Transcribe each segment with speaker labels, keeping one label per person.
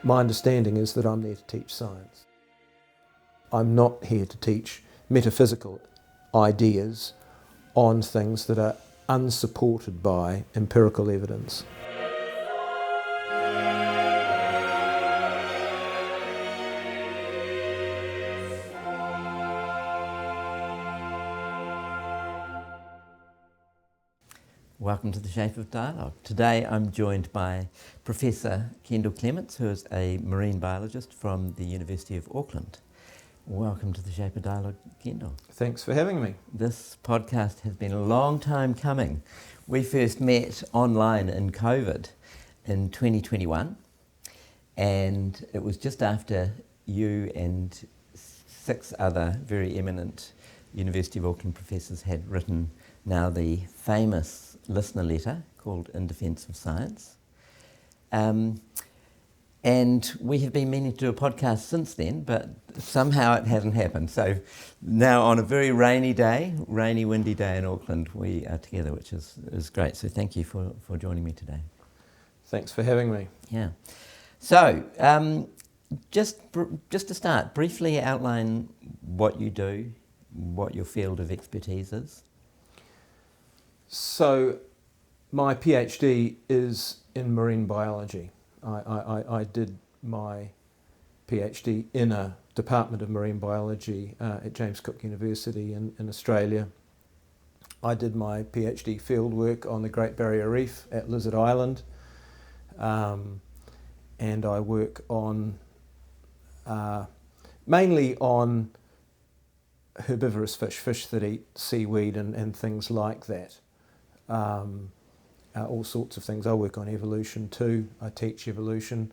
Speaker 1: My understanding is that I'm there to teach science. I'm not here to teach metaphysical ideas on things that are unsupported by empirical evidence.
Speaker 2: Welcome to The Shape of Dialogue. Today I'm joined by Professor Kendall Clements, who is a marine biologist from the University of Auckland. Welcome to The Shape of Dialogue, Kendall.
Speaker 1: Thanks for having me.
Speaker 2: This podcast has been a long time coming. We first met online in COVID in 2021, and it was just after you and 6 other very eminent University of Auckland professors had written now the famous listener letter called In Defence of Science. And we have been meaning to do a podcast since then, but somehow it hasn't happened. So now on a very rainy, windy day in Auckland, we are together, which is great. So thank you for joining me today.
Speaker 1: Thanks for having me.
Speaker 2: Yeah. So just to start, briefly outline what you do, what your field of expertise is.
Speaker 1: So my PhD is in marine biology. I did my PhD in a Department of Marine Biology at James Cook University in Australia. I did my PhD fieldwork on the Great Barrier Reef at Lizard Island, and I work on mainly on herbivorous fish that eat seaweed and things like that. All sorts of things. I work on evolution too. I teach evolution,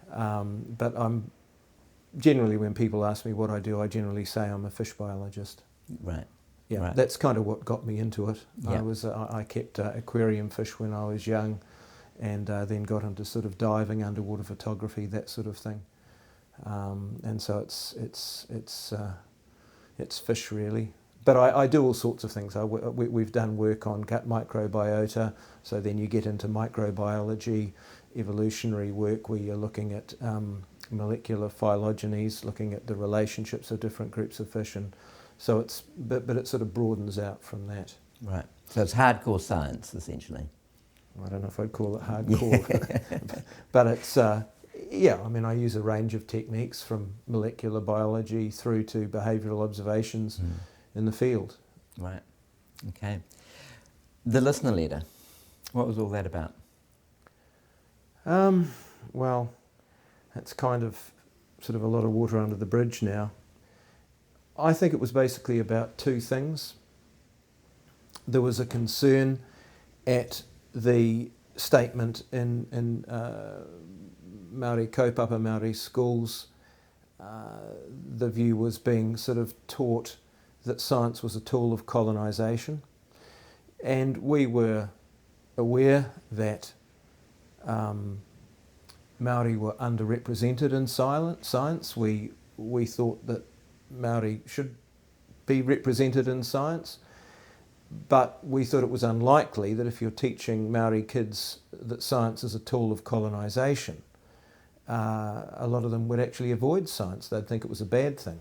Speaker 1: but I'm generally, when people ask me what I do, I generally say I'm a fish biologist.
Speaker 2: Right.
Speaker 1: Yeah,
Speaker 2: right.
Speaker 1: That's kind of what got me into it.
Speaker 2: Yeah.
Speaker 1: I kept aquarium fish when I was young, and then got into sort of diving, underwater photography, that sort of thing. And so it's fish really. But I do all sorts of things. We've done work on gut microbiota, so then you get into microbiology, evolutionary work where you're looking at molecular phylogenies, looking at the relationships of different groups of fish, and so but it sort of broadens out from that.
Speaker 2: Right. So it's hardcore science, essentially.
Speaker 1: I don't know if I'd call it hardcore, but it's yeah. I mean, I use a range of techniques from molecular biology through to behavioural observations. In the field.
Speaker 2: Right, okay. The listener letter, what was all that about?
Speaker 1: Well, that's kind of sort of a lot of water under the bridge now. I think it was basically about 2 things. There was a concern at the statement in Māori kaupapa Māori schools. The view was being sort of taught that science was a tool of colonisation, and we were aware that Māori were underrepresented in science. We thought that Māori should be represented in science, but we thought it was unlikely that if you're teaching Māori kids that science is a tool of colonisation, a lot of them would actually avoid science. They'd think it was a bad thing.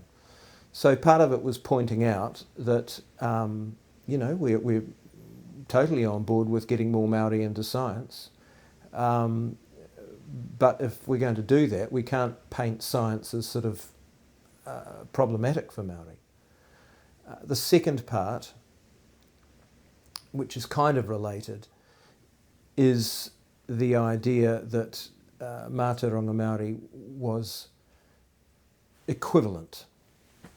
Speaker 1: So part of it was pointing out that, we're totally on board with getting more Māori into science. But if we're going to do that, we can't paint science as sort of problematic for Māori. The second part, which is kind of related, is the idea that Mātauranga Māori was equivalent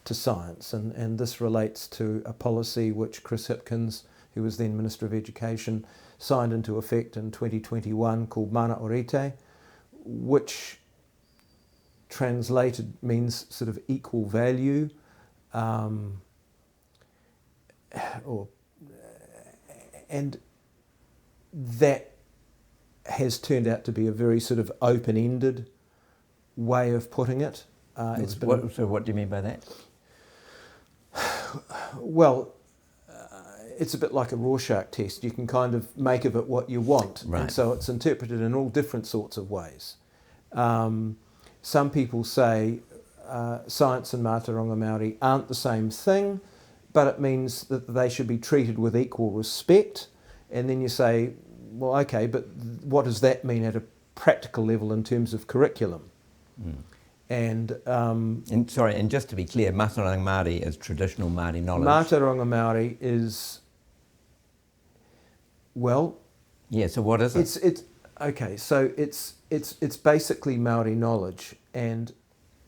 Speaker 1: to science, and this relates to a policy which Chris Hipkins, who was then Minister of Education, signed into effect in 2021 called Mātauranga, which translated means sort of equal value, and that has turned out to be a very sort of open-ended way of putting it.
Speaker 2: So what do you mean by that?
Speaker 1: Well, it's a bit like a Rorschach test. You can kind of make of it what you want.
Speaker 2: Right.
Speaker 1: And so it's interpreted in all different sorts of ways. some people say science and Mātauranga Māori aren't the same thing, but it means that they should be treated with equal respect. And then you say, well, okay, but what does that mean at a practical level in terms of curriculum? And
Speaker 2: just to be clear, Mātauranga Māori is traditional Māori knowledge.
Speaker 1: Mātauranga Māori is, well,
Speaker 2: yeah. So what is it?
Speaker 1: It's okay. So it's basically Māori knowledge, and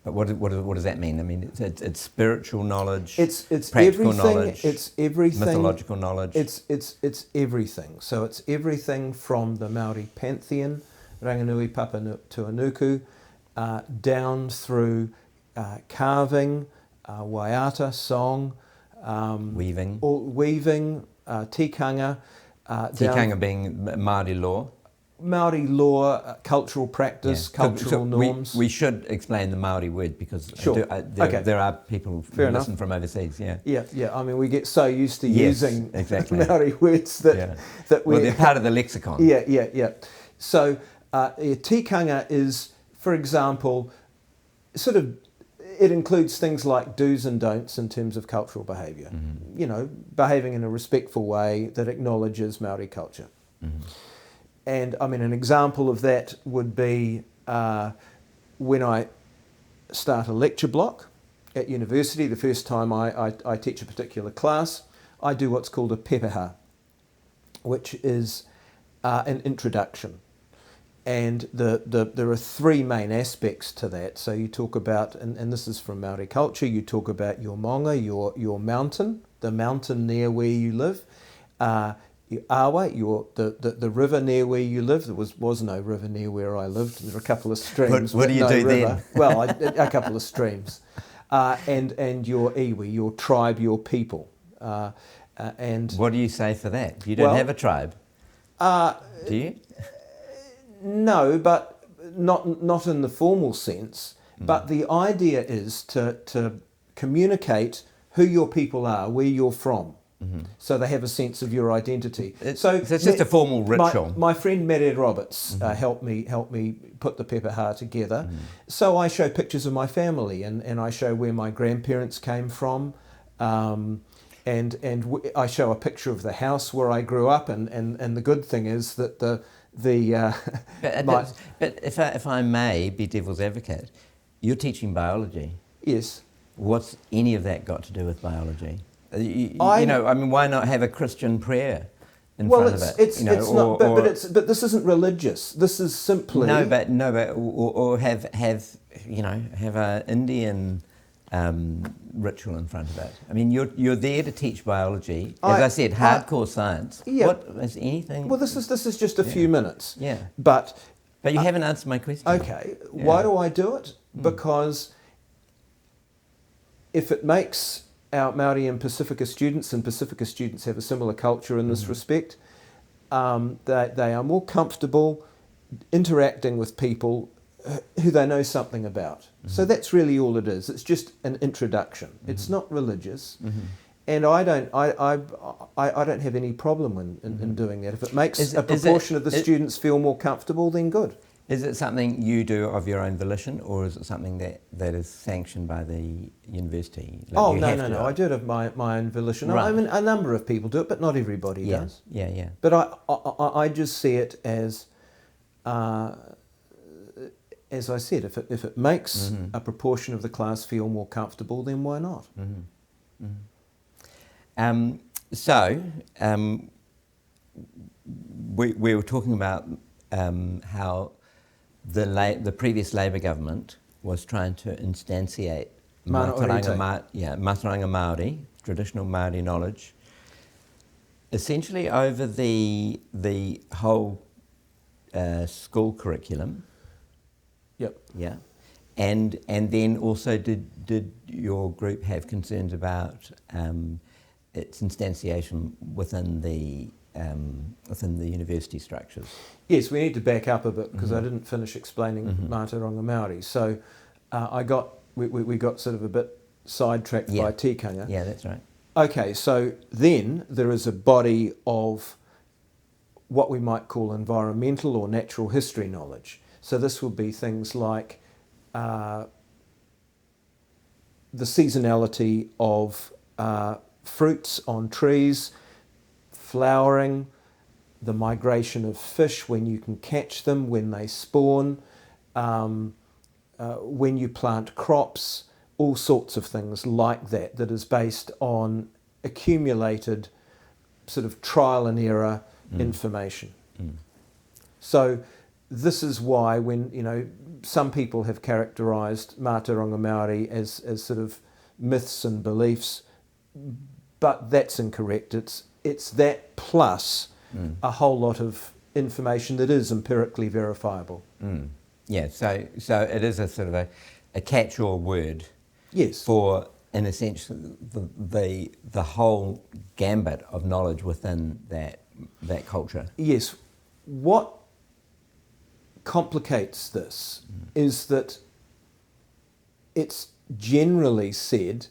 Speaker 2: but what does that mean? I mean, it's spiritual knowledge.
Speaker 1: It's
Speaker 2: practical
Speaker 1: everything.
Speaker 2: knowledge.
Speaker 1: It's everything.
Speaker 2: Mythological knowledge.
Speaker 1: It's everything. So it's everything from the Māori pantheon, Ranganui Papa Tuanuku, down through carving, waiata, song,
Speaker 2: weaving,
Speaker 1: tikanga.
Speaker 2: Tikanga being Māori law.
Speaker 1: Māori law, cultural practice, cultural norms.
Speaker 2: We should explain the Māori word because
Speaker 1: sure.
Speaker 2: There are people who listen from overseas. Yeah.
Speaker 1: I mean, we get so used to using
Speaker 2: exactly.
Speaker 1: Māori words that
Speaker 2: they're part of the lexicon.
Speaker 1: Yeah. So tikanga is, for example, sort of, it includes things like do's and don'ts in terms of cultural behaviour. You know, behaving in a respectful way that acknowledges Māori culture. And I mean, an example of that would be when I start a lecture block at university, the first time I teach a particular class, I do what's called a pepeha, which is an introduction. And there are three main aspects to that. So you talk about, and this is from Māori culture, you talk about your maunga, your mountain, the mountain near where you live, your awa, the river near where you live. There was no river near where I lived. There were a couple of streams.
Speaker 2: What do you do then?
Speaker 1: Well, a couple of streams. And your iwi, your tribe, your people. And
Speaker 2: what do you say for that? You don't have a tribe, do you?
Speaker 1: No, but not in the formal sense. But the idea is to communicate who your people are, where you're from. So they have a sense of your identity.
Speaker 2: So it's just a formal ritual.
Speaker 1: My friend Mary Roberts helped me put the pepeha together. So I show pictures of my family and I show where my grandparents came from, and I show a picture of the house where I grew up. And the good thing is that
Speaker 2: but if I may be devil's advocate, you're teaching biology.
Speaker 1: Yes.
Speaker 2: What's any of that got to do with biology? I mean, why not have a Christian prayer in front of it?
Speaker 1: But this isn't religious. This is simply
Speaker 2: or have an Indian ritual in front of it. I mean, you're there to teach biology. As I said, hardcore science.
Speaker 1: Yeah.
Speaker 2: What is anything?
Speaker 1: Well, this is just a few minutes.
Speaker 2: Yeah.
Speaker 1: But
Speaker 2: you haven't answered my question.
Speaker 1: Okay. Yeah. Why do I do it? Because if it makes our Māori and Pacifica students have a similar culture in this respect, they are more comfortable interacting with people who they know something about. So that's really all it is. It's just an introduction. It's not religious, and I don't have any problem in doing that. If it makes a proportion of the students feel more comfortable, then good.
Speaker 2: Is it something you do of your own volition, or is it something that is sanctioned by the university?
Speaker 1: No. I do it of my own volition. Right. I mean, a number of people do it, but not everybody does.
Speaker 2: Yeah.
Speaker 1: But I just see it as I said, if it makes a proportion of the class feel more comfortable, then why not?
Speaker 2: We were talking about how the previous Labour government was trying to instantiate Mātauranga Māori, traditional Māori knowledge, essentially over the whole school curriculum.
Speaker 1: Yep.
Speaker 2: Yeah. And then also did your group have concerns about its instantiation within the university structures?
Speaker 1: Yes, we need to back up a bit because I didn't finish explaining Mātauranga Māori. So we got sort of a bit sidetracked by tikanga.
Speaker 2: Yeah, that's right.
Speaker 1: Okay, so then there is a body of what we might call environmental or natural history knowledge. So this will be things like the seasonality of fruits on trees, flowering, the migration of fish, when you can catch them, when they spawn, when you plant crops, all sorts of things like that, that is based on accumulated sort of trial and error information. So this is why when, some people have characterised Mātauranga Māori as sort of myths and beliefs, but that's incorrect. It's that plus a whole lot of information that is empirically verifiable.
Speaker 2: Yeah, so it is a sort of a catch-all word.
Speaker 1: Yes.
Speaker 2: For, in a sense, the whole gambit of knowledge within that culture.
Speaker 1: Yes. What complicates this is that it's generally said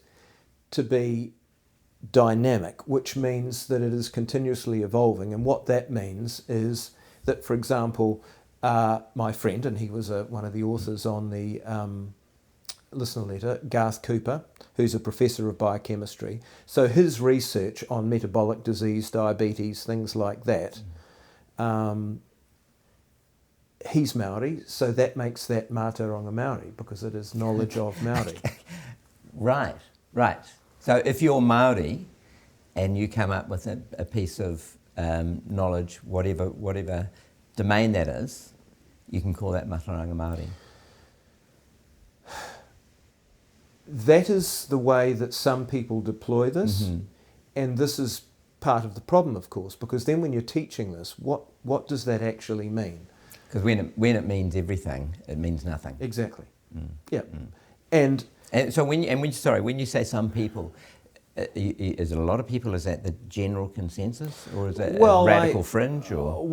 Speaker 1: to be dynamic, which means that it is continuously evolving. And what that means is that, for example, my friend, and he was one of the authors on the listener letter, Garth Cooper, who's a professor of biochemistry. So his research on metabolic disease, diabetes, things like that, he's Māori, so that makes that Mātauranga Māori, because it is knowledge of Māori.
Speaker 2: Right. So if you're Māori and you come up with a piece of knowledge, whatever domain that is, you can call that Mātauranga Māori.
Speaker 1: That is the way that some people deploy this, and this is part of the problem, of course, because then when you're teaching this, what does that actually mean?
Speaker 2: Because when it means everything, it means nothing.
Speaker 1: Exactly. Yeah. And
Speaker 2: so when you say some people, is it a lot of people? Is that the general consensus, or is that a radical fringe? Or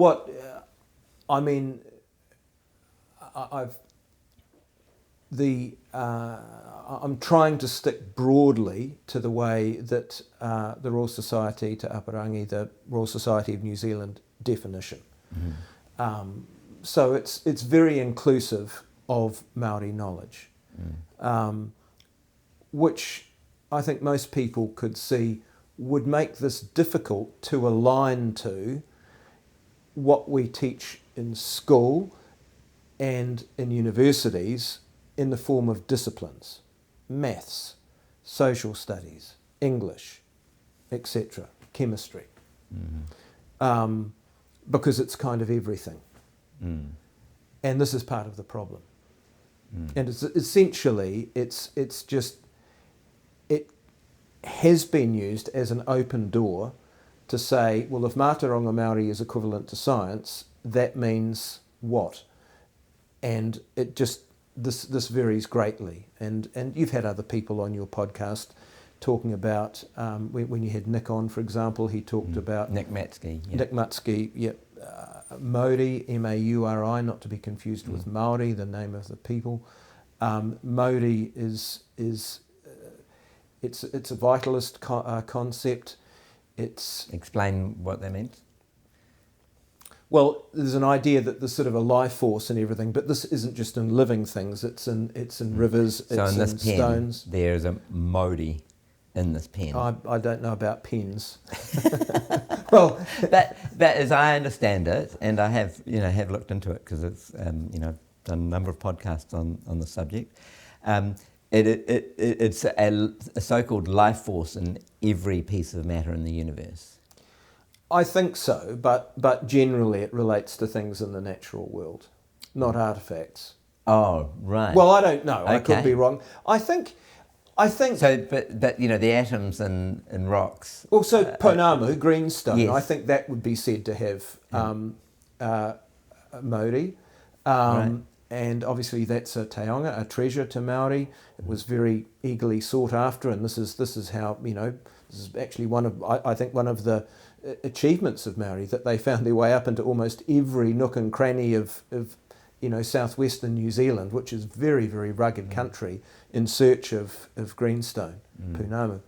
Speaker 1: I'm trying to stick broadly to the way that the Royal Society Te Aparangi, the Royal Society of New Zealand definition. So it's very inclusive of Māori knowledge, which I think most people could see would make this difficult to align to what we teach in school and in universities in the form of disciplines, maths, social studies, English, etc., chemistry, because it's kind of everything. And this is part of the problem. And it's essentially, it has been used as an open door to say, well, if Mātauranga Māori is equivalent to science, that means what? And it just, this varies greatly. And you've had other people on your podcast talking about, when you had Nick on, for example, he talked about...
Speaker 2: Nick Matsky. Yeah.
Speaker 1: Nick Matsky, yep. Maori, M-A-U-R-I, not to be confused with Māori, the name of the people. Māori is it's a vitalist concept.
Speaker 2: Explain what that means.
Speaker 1: Well, there's an idea that there's sort of a life force and everything, but this isn't just in living things. It's in rivers.
Speaker 2: So
Speaker 1: it's
Speaker 2: in this pen,
Speaker 1: stones.
Speaker 2: There's a Māori in this pen.
Speaker 1: I don't know about pens. Well,
Speaker 2: that as I understand it, and I have looked into it because it's done a number of podcasts on the subject. It's a so-called life force in every piece of matter in the universe.
Speaker 1: I think so, but generally it relates to things in the natural world, not artefacts.
Speaker 2: Oh, right.
Speaker 1: Well, I don't know.
Speaker 2: Okay.
Speaker 1: I could be wrong. I think.
Speaker 2: So, but the atoms in rocks.
Speaker 1: Also, Pounamu, greenstone.
Speaker 2: Yes.
Speaker 1: I think that would be said to have Māori,
Speaker 2: Right.
Speaker 1: and obviously that's a taonga, a treasure to Māori. It was very eagerly sought after, and this is how this is actually one of the achievements of Māori, that they found their way up into almost every nook and cranny of southwestern New Zealand, which is very, very rugged country, in search of greenstone, Pounamu.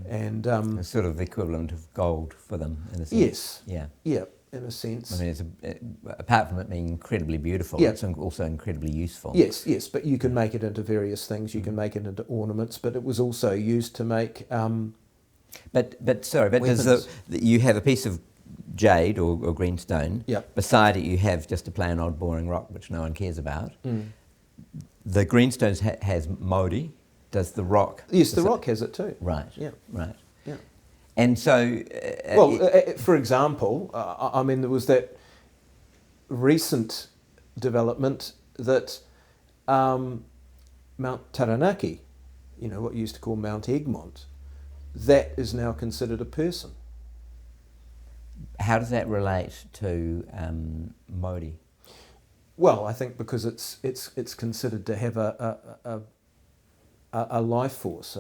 Speaker 1: And
Speaker 2: it's sort of the equivalent of gold for them, in a sense.
Speaker 1: yes,
Speaker 2: Yeah.
Speaker 1: yeah, in a sense.
Speaker 2: I mean, apart from it being incredibly beautiful,
Speaker 1: Yeah.
Speaker 2: it's also incredibly useful.
Speaker 1: Yes, but you can make it into various things. You can make it into ornaments, but it was also used to make
Speaker 2: But does
Speaker 1: weapons.
Speaker 2: you have a piece of jade or greenstone.
Speaker 1: Yep.
Speaker 2: Beside it, you have just a plain old boring rock, which no one cares about.
Speaker 1: Mm.
Speaker 2: The greenstone has Māori. Does the rock?
Speaker 1: Yes, the rock has it too.
Speaker 2: Right.
Speaker 1: Yeah.
Speaker 2: Right.
Speaker 1: Yeah.
Speaker 2: And so,
Speaker 1: For example, I mean, there was that recent development that Mount Taranaki, what you used to call Mount Egmont, that is now considered a person.
Speaker 2: how does that relate to Māori?
Speaker 1: Well, I think because it's considered to have a life force,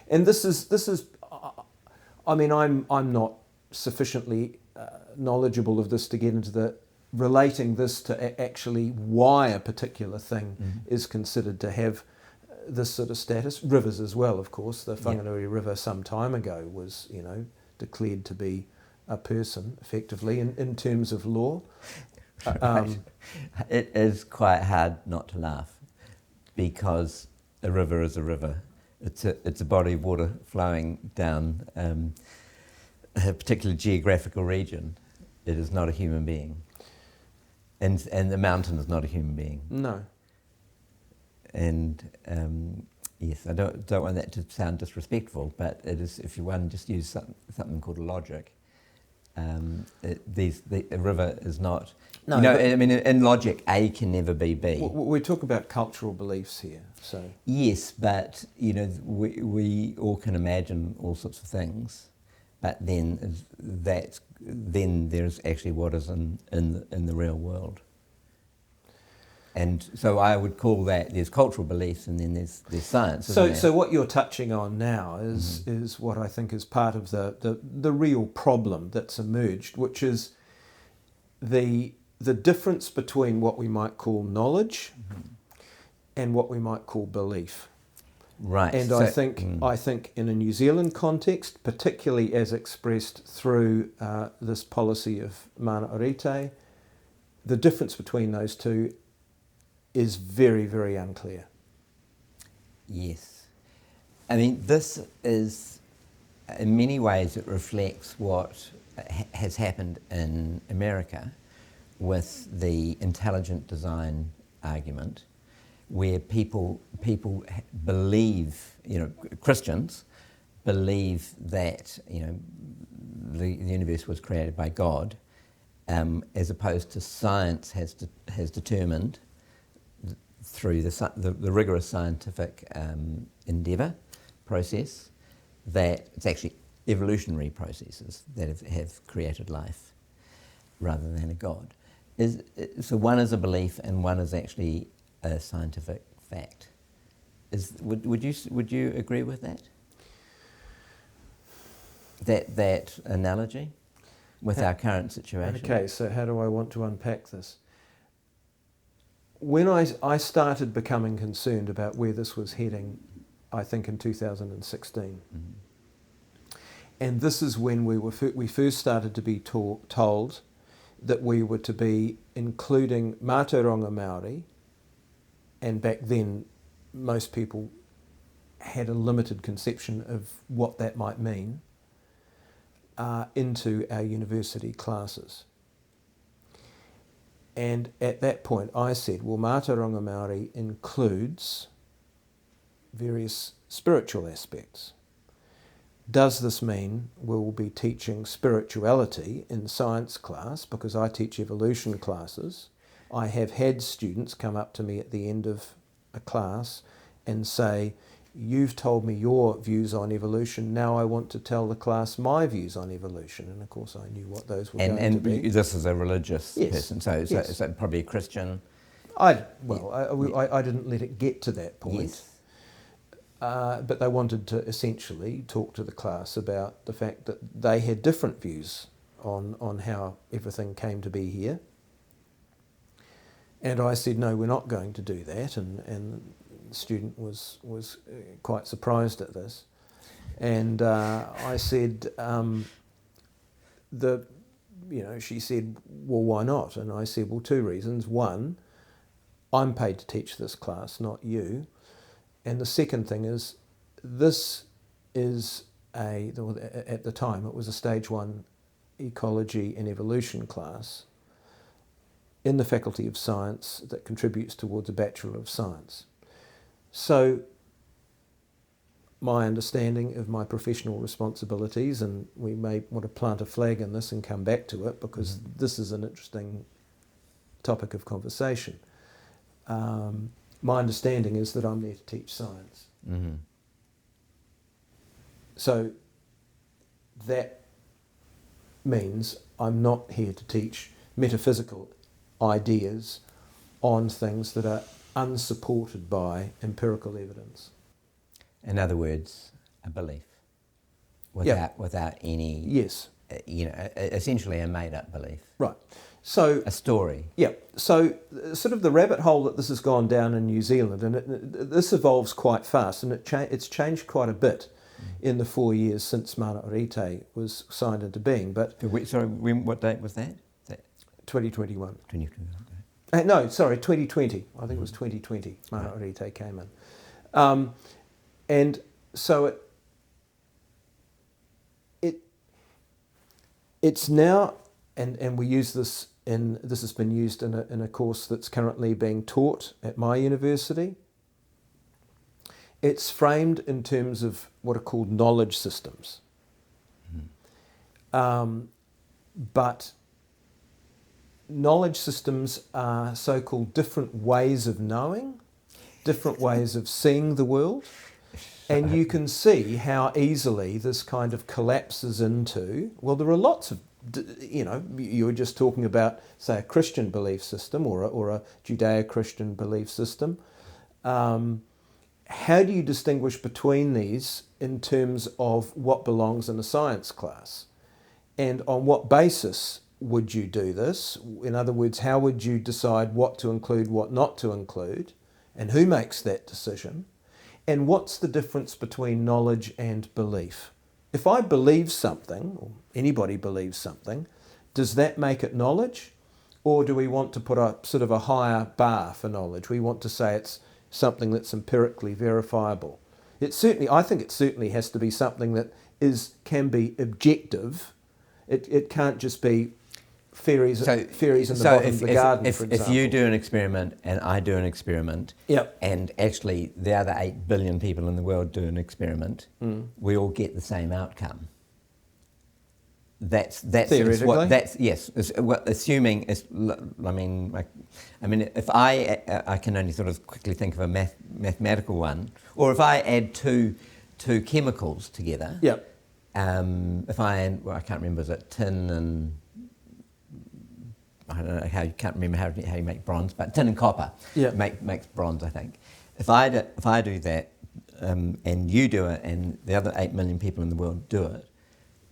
Speaker 1: and this is. I mean, I'm not sufficiently knowledgeable of this to get into the relating this to actually why a particular thing is considered to have this sort of status. Rivers as well, of course. The Whanganui River some time ago was, declared to be a person, effectively, in terms of law.
Speaker 2: Right. It is quite hard not to laugh because a river is a river. It's a body of water flowing down a particular geographical region. It is not a human being, and the mountain is not a human being.
Speaker 1: No.
Speaker 2: And yes, I don't want that to sound disrespectful, but it is. If one just use something called logic, the river is not.
Speaker 1: No,
Speaker 2: I mean, in logic, A can never be B.
Speaker 1: We talk about cultural beliefs here, so.
Speaker 2: Yes, but we all can imagine all sorts of things, but then there's actually what is in the real world. And so I would call that there's cultural beliefs and then there's science.
Speaker 1: So what you're touching on now is what I think is part of the real problem that's emerged, which is the difference between what we might call knowledge and what we might call belief.
Speaker 2: Right.
Speaker 1: And I think in a New Zealand context, particularly as expressed through this policy of mana orite, the difference between those two is very, very unclear.
Speaker 2: Yes. I mean, this is, in many ways, it reflects what has happened in America with the intelligent design argument, where people believe, Christians believe that, the universe was created by God, as opposed to science has determined through the rigorous scientific endeavour process that it's actually evolutionary processes that have created life rather than a God. So one is a belief and one is actually a scientific fact. Would you agree with that? That analogy with our current situation?
Speaker 1: Okay, so how do I want to unpack this? When I started becoming concerned about where this was heading, I think in 2016, and this is when we first started to be told that we were to be including Mātauranga Māori, and back then most people had a limited conception of what that might mean, into our university classes. And at that point I said, well, Mātauranga Māori includes various spiritual aspects. Does this mean we'll be teaching spirituality in science class? Because I teach evolution classes. I have had students come up to me at the end of a class and say, you've told me your views on evolution, now I want to tell the class my views on evolution. And of course I knew what those were going to be.
Speaker 2: And this is a religious person, so probably a Christian. I
Speaker 1: didn't let it get to that point.
Speaker 2: Yes.
Speaker 1: But they wanted to essentially talk to the class about the fact that they had different views on how everything came to be here. And I said, no, we're not going to do that. And the student was quite surprised at this. And I said, the she said, well, why not? And I said, well, two reasons. One, I'm paid to teach this class, not you. And the second thing is, this is at the time, it was a stage 1 ecology and evolution class in the Faculty of Science that contributes towards a Bachelor of Science. So my understanding of my professional responsibilities, and we may want to plant a flag in this and come back to it because this is an interesting topic of conversation. My understanding is that I'm there to teach science.
Speaker 2: Mm-hmm.
Speaker 1: So that means I'm not here to teach metaphysical ideas on things that are unsupported by empirical evidence.
Speaker 2: In other words, a belief without any,
Speaker 1: yes,
Speaker 2: essentially a made-up belief.
Speaker 1: Right. So
Speaker 2: a story.
Speaker 1: Yeah. So sort of the rabbit hole that this has gone down in New Zealand, and this evolves quite fast, and it's changed quite a bit in the 4 years since Mātauranga was signed into being. But
Speaker 2: sorry, what date was that?
Speaker 1: 2021.
Speaker 2: 2021.
Speaker 1: No, sorry, 2020. I think it was 2020. Mātauranga came in, and so it's now, and we use this this has been used in a course that's currently being taught at my university. It's framed in terms of what are called knowledge systems. But knowledge systems are so-called different ways of knowing, different ways of seeing the world. And you can see how easily this kind of collapses into, well, there are lots of, you were just talking about, say, a Christian belief system or a Judeo-Christian belief system. How do you distinguish between these in terms of what belongs in a science class? And on what basis would you do this? In other words, how would you decide what to include, what not to include? And who makes that decision? And what's the difference between knowledge and belief? If I believe something, or anybody believes something, does that make it knowledge? Or do we want to put a sort of a higher bar for knowledge? We want to say it's something that's empirically verifiable. I think it certainly has to be something that can be objective. It can't just be fairies in the bottom of the garden, for example.
Speaker 2: If you do an experiment and I do an experiment,
Speaker 1: yep,
Speaker 2: and actually the other 8 billion people in the world do an experiment, we all get the same outcome. That's
Speaker 1: theoretically.
Speaker 2: Assuming if I can only sort of quickly think of a mathematical one, or if I add two chemicals together.
Speaker 1: Yep.
Speaker 2: If I can't remember, is it tin and I don't know how you can't remember how you make bronze, but tin and copper makes bronze, I think. If I do that, and you do it, and the other 8 million people in the world do it,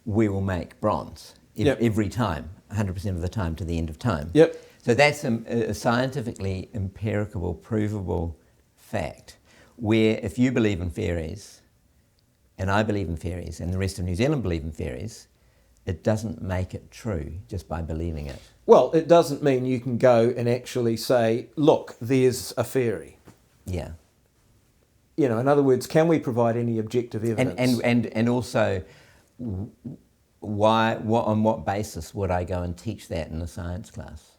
Speaker 2: we will make bronze every time, 100% of the time to the end of time.
Speaker 1: Yep.
Speaker 2: So that's a scientifically empirical, provable fact. Where if you believe in fairies, and I believe in fairies, and the rest of New Zealand believe in fairies, it doesn't make it true just by believing it.
Speaker 1: Well, it doesn't mean you can go and actually say, look, there's a fairy.
Speaker 2: Yeah.
Speaker 1: In other words, can we provide any objective evidence?
Speaker 2: And also, on what basis would I go and teach that in a science class?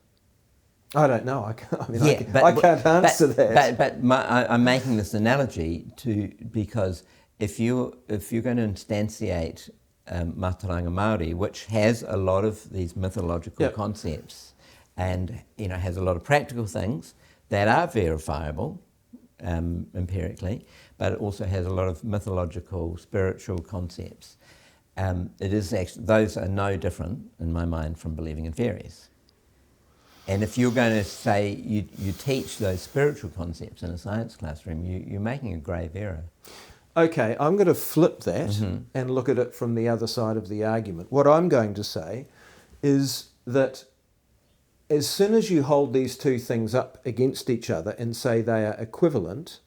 Speaker 1: I don't know. I can't answer that.
Speaker 2: But I'm making this analogy because if you're going to instantiate Mātauranga Māori, which has a lot of these mythological concepts, and has a lot of practical things that are verifiable empirically, but it also has a lot of mythological, spiritual concepts. It is actually, those are no different in my mind from believing in fairies. And if you're going to say you teach those spiritual concepts in a science classroom, you're making a grave error.
Speaker 1: Okay, I'm going to flip that and look at it from the other side of the argument. What I'm going to say is that as soon as you hold these two things up against each other and say they are equivalent,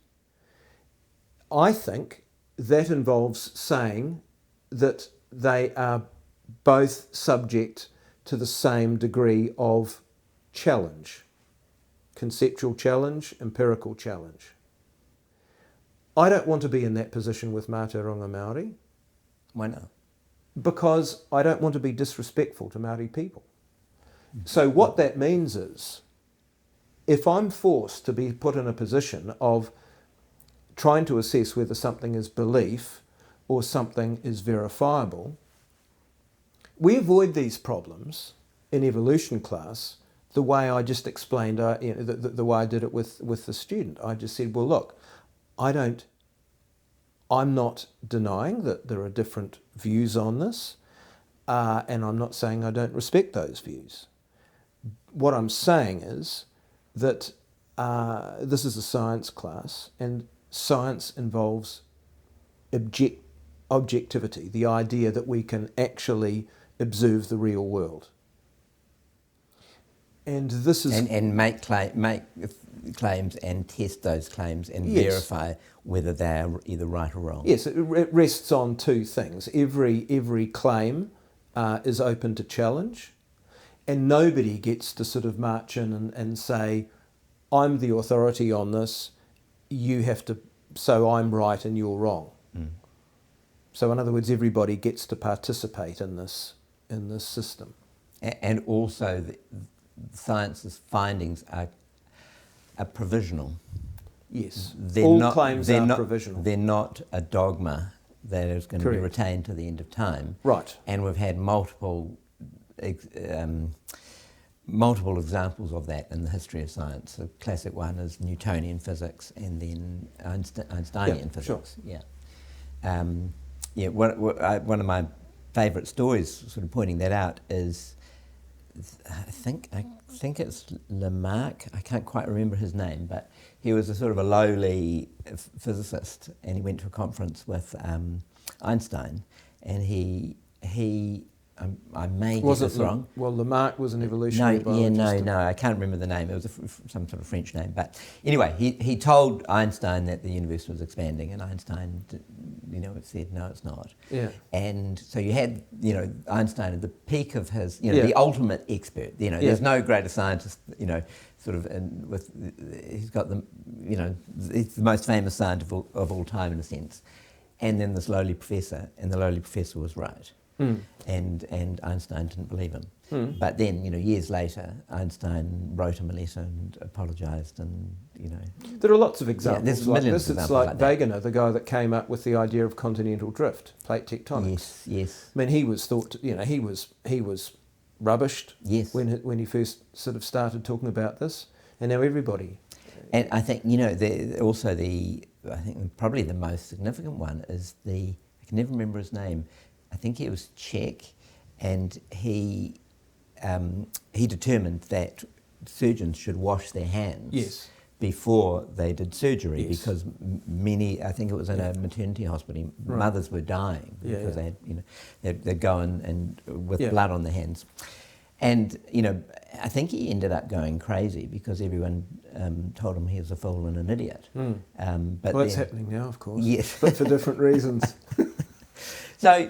Speaker 1: I think that involves saying that they are both subject to the same degree of challenge. Conceptual challenge, empirical challenge. I don't want to be in that position with Mātauranga Māori.
Speaker 2: Why not?
Speaker 1: Because I don't want to be disrespectful to Māori people. So what that means is, if I'm forced to be put in a position of trying to assess whether something is belief or something is verifiable, we avoid these problems in evolution class the way I just explained, the way I did it with the student. I just said, well, look, I'm not denying that there are different views on this, and I'm not saying I don't respect those views. What I'm saying is that this is a science class, and science involves objectivity, the idea that we can actually observe the real world. And this is...
Speaker 2: And make claims and test those claims and
Speaker 1: Yes.
Speaker 2: verify whether they are either right or wrong.
Speaker 1: Yes, it rests on two things. Every claim is open to challenge, and nobody gets to sort of march in and say, I'm the authority on this, you have to, so I'm right and you're wrong.
Speaker 2: Mm.
Speaker 1: So in other words, everybody gets to participate in this system.
Speaker 2: And also, science's findings are provisional.
Speaker 1: Yes,
Speaker 2: They're
Speaker 1: claims are provisional.
Speaker 2: They're not a dogma that is going to be retained to the end of time.
Speaker 1: Right.
Speaker 2: And we've had multiple examples of that in the history of science. The classic one is Newtonian physics, and then Einsteinian physics.
Speaker 1: Sure.
Speaker 2: Yeah. One of my favourite stories, sort of pointing that out, is I think it's Lamarck. I can't quite remember his name, but he was a sort of a lowly physicist, and he went to a conference with Einstein, and he I may get this wrong.
Speaker 1: Well, Lamarck was an evolutionary biologist.
Speaker 2: No, I can't remember the name. It was some sort of French name. But anyway, he told Einstein that the universe was expanding, and Einstein, said, no, it's not.
Speaker 1: Yeah.
Speaker 2: And so you had, Einstein at the peak of his, the ultimate expert. There's no greater scientist, he's got the, he's the most famous scientist of all time in a sense. And then this lowly professor, and the lowly professor was right. Mm. And Einstein didn't believe him. Mm. But then, years later, Einstein wrote him a letter and apologised, and,
Speaker 1: There are lots of examples
Speaker 2: there's
Speaker 1: like
Speaker 2: millions
Speaker 1: this.
Speaker 2: of
Speaker 1: It's
Speaker 2: examples
Speaker 1: like Wegener, the guy that came up with the idea of continental drift, plate tectonics.
Speaker 2: Yes.
Speaker 1: I mean, he was thought, he was rubbished when he first sort of started talking about this, and now everybody.
Speaker 2: And I think, I think probably the most significant one is I can never remember his name. I think he was Czech, and he determined that surgeons should wash their hands before they did surgery, because I think it was in a maternity hospital, mothers were dying because they had, they'd go in and with blood on their hands. And, I think he ended up going crazy because everyone told him he was a fool and an idiot. Mm.
Speaker 1: But that's happening now, of course,
Speaker 2: yes.
Speaker 1: but for different reasons.
Speaker 2: So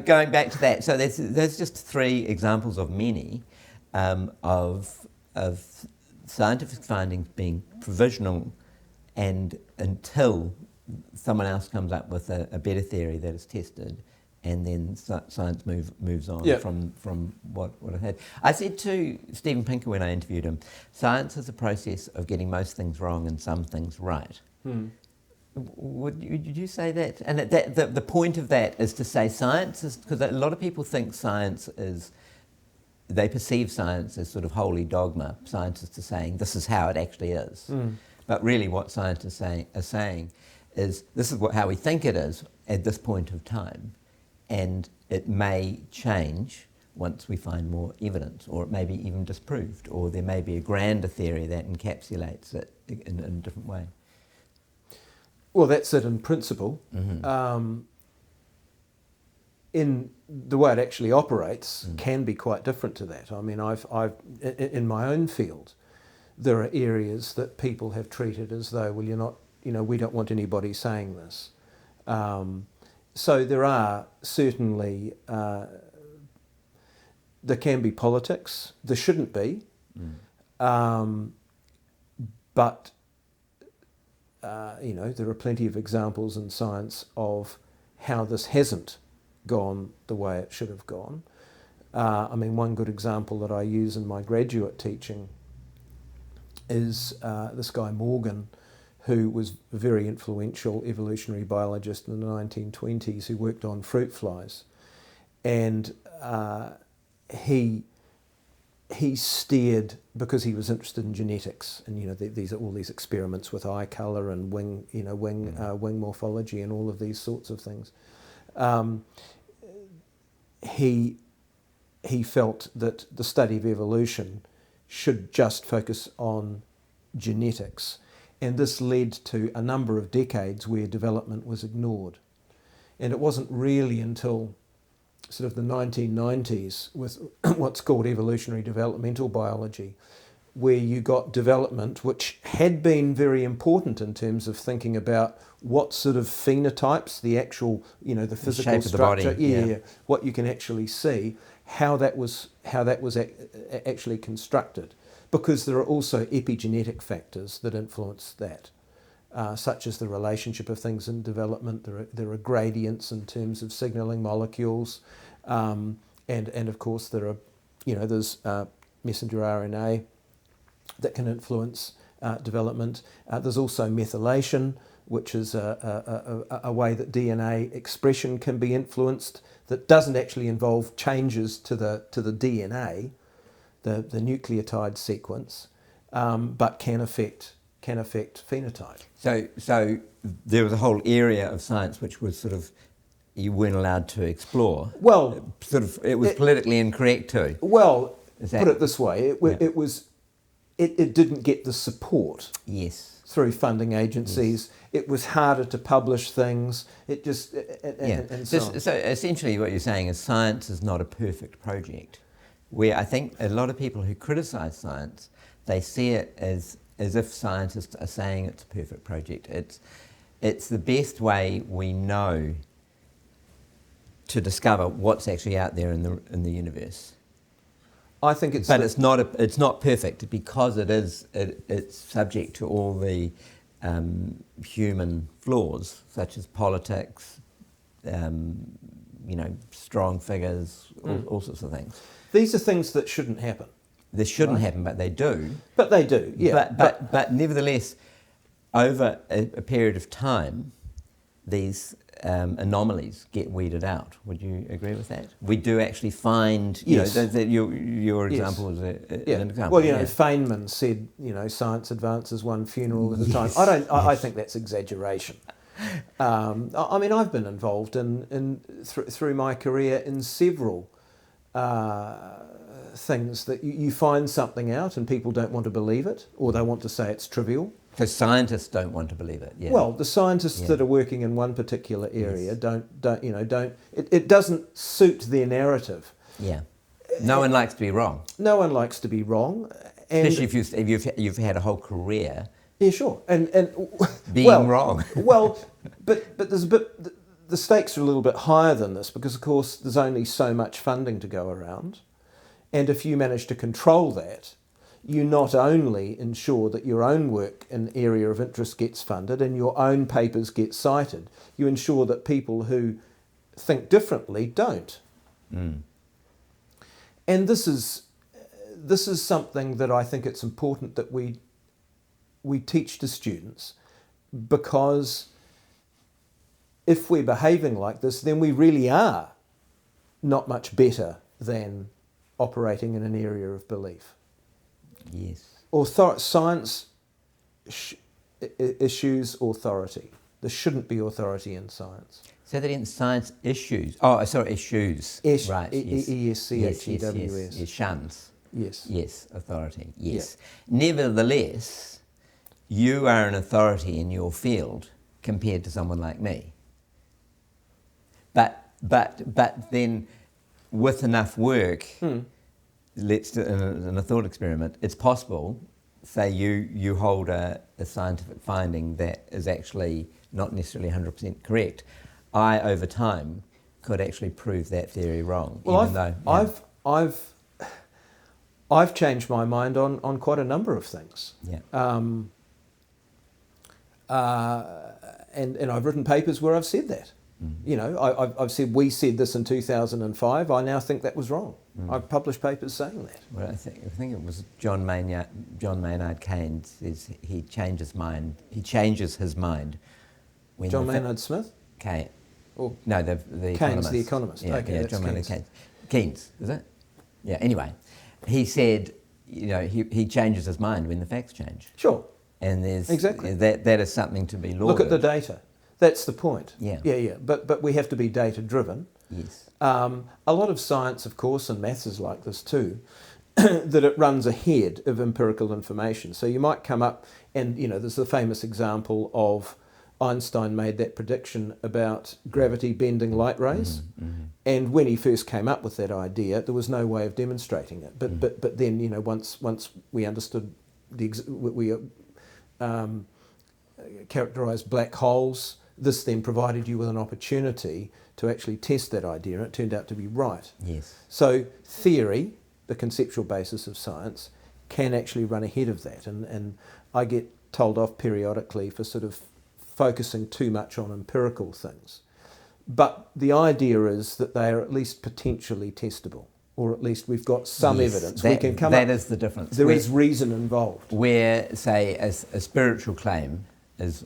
Speaker 2: going back to that, so there's just three examples of many of scientific findings being provisional, and until someone else comes up with a better theory that is tested, and then science moves on from what it had. I said to Stephen Pinker when I interviewed him, science is a process of getting most things wrong and some things right. Hmm. Would you say that? And the point of that is to say science is, because a lot of people think science is, they perceive science as sort of holy dogma. Scientists are saying this is how it actually is. Mm. But really what scientists are saying is this is how we think it is at this point of time. And it may change once we find more evidence, or it may be even disproved, or there may be a grander theory that encapsulates it in a different way.
Speaker 1: Well, that's it in principle. Mm-hmm. In the way it actually operates can be quite different to that. I mean, I've in my own field, there are areas that people have treated as though, well, you're not, we don't want anybody saying this. So there are certainly there can be politics. There shouldn't be. But there are plenty of examples in science of how this hasn't gone the way it should have gone. One good example that I use in my graduate teaching is this guy Morgan, who was a very influential evolutionary biologist in the 1920s who worked on fruit flies. And he steered, because he was interested in genetics, and these are all these experiments with eye colour and wing morphology and all of these sorts of things. He felt that the study of evolution should just focus on genetics, and this led to a number of decades where development was ignored. And it wasn't really until sort of the 1990s with what's called evolutionary developmental biology, where you got development which had been very important in terms of thinking about what sort of phenotypes, the actual, the physical
Speaker 2: shape
Speaker 1: structure,
Speaker 2: of the body,
Speaker 1: what you can actually see, how that was actually constructed, because there are also epigenetic factors that influence that. Such as the relationship of things in development. There are gradients in terms of signalling molecules, and of course there's messenger RNA that can influence development. There's also methylation, which is a way that DNA expression can be influenced that doesn't actually involve changes to the DNA, the nucleotide sequence, but can affect phenotype.
Speaker 2: So there was a whole area of science which was sort of you weren't allowed to explore.
Speaker 1: Well,
Speaker 2: it was politically incorrect too.
Speaker 1: Well, put it this way: it didn't get the support.
Speaker 2: Yes.
Speaker 1: Through funding agencies, it was harder to publish things. It just and so on.
Speaker 2: So essentially, what you're saying is science is not a perfect project. Where I think a lot of people who criticise science, they see it as if scientists are saying it's a perfect project. It's the best way we know to discover what's actually out there in the universe.
Speaker 1: I think it's...
Speaker 2: But it's not perfect because it's subject to all the human flaws, such as politics, strong figures, all sorts of things.
Speaker 1: These are things that shouldn't happen.
Speaker 2: They shouldn't happen, but they do.
Speaker 1: But they do, yeah.
Speaker 2: But nevertheless, over a period of time, these anomalies get weeded out. Would you agree with that? We do actually find, your example is an example.
Speaker 1: Well, Feynman said, science advances one funeral at a time. I think that's exaggeration. I've been involved through my career in several things that you find something out and people don't want to believe it, or they want to say it's trivial.
Speaker 2: Because scientists don't want to believe it. Yeah.
Speaker 1: Well, the scientists that are working in one particular area don't. It doesn't suit their narrative.
Speaker 2: Yeah. No one likes to be wrong.
Speaker 1: No one likes to be wrong, and
Speaker 2: especially if you've had a whole career.
Speaker 1: Yeah, sure, and
Speaker 2: being wrong.
Speaker 1: Well, but there's a bit. The stakes are a little bit higher than this because, of course, there's only so much funding to go around, and if you manage to control that, you not only ensure that your own work in area of interest gets funded and your own papers get cited, you ensure that people who think differently don't. And this is something that I think it's important that we teach to students, because if we're behaving like this, then we really are not much better than operating in an area of belief.
Speaker 2: Yes.
Speaker 1: Science issues authority. There shouldn't be authority in science.
Speaker 2: So that in science issues. Oh, sorry, issues. Right.
Speaker 1: E-S-C-H-E-W-S.
Speaker 2: Yes, shuns.
Speaker 1: Yes.
Speaker 2: Yes, authority. Yes.
Speaker 1: Yeah.
Speaker 2: Nevertheless, you are an authority in your field compared to someone like me. But then, with enough work. Let's do in a thought experiment. It's possible, say you hold a scientific finding that is actually not necessarily 100% correct. I, over time, could actually prove that theory wrong.
Speaker 1: Well, I've I've changed my mind on quite a number of things.
Speaker 2: Yeah.
Speaker 1: And I've written papers where I've said that. You know, I've said we said this in 2005. I now think that was wrong. I've published papers saying that.
Speaker 2: Well, I think it was John Maynard Keynes says he changes his mind. When
Speaker 1: John Maynard Smith?
Speaker 2: Keynes.
Speaker 1: Or
Speaker 2: No, the
Speaker 1: Keynes,
Speaker 2: economist.
Speaker 1: the economist.
Speaker 2: Yeah,
Speaker 1: Okay,
Speaker 2: yeah,
Speaker 1: that's
Speaker 2: John Maynard
Speaker 1: Keynes.
Speaker 2: Keynes, is it? Yeah. Anyway, he said, you know, he changes his mind when the facts change.
Speaker 1: Sure.
Speaker 2: And there's
Speaker 1: Exactly.
Speaker 2: that is something to be lauded.
Speaker 1: Look at the data. That's the point.
Speaker 2: Yeah.
Speaker 1: Yeah. But we have to be data driven.
Speaker 2: Yes.
Speaker 1: A lot of science, of course, and maths is like this too, that it runs ahead of empirical information. So you might come up and, you know, there's the famous example of Einstein made that prediction about gravity bending light rays. And when he first came up with that idea, there was no way of demonstrating it. But then, you know, once we understood we characterised black holes, this then provided you with an opportunity to actually test that idea, and it turned out to be right.
Speaker 2: Yes.
Speaker 1: So theory, the conceptual basis of science, can actually run ahead of that. And I get told off periodically for sort of focusing too much on empirical things. But the idea is that they are at least potentially testable, or at least we've got some evidence. We can come
Speaker 2: that
Speaker 1: up,
Speaker 2: is the difference.
Speaker 1: There is reason involved.
Speaker 2: Where, say, a spiritual claim is,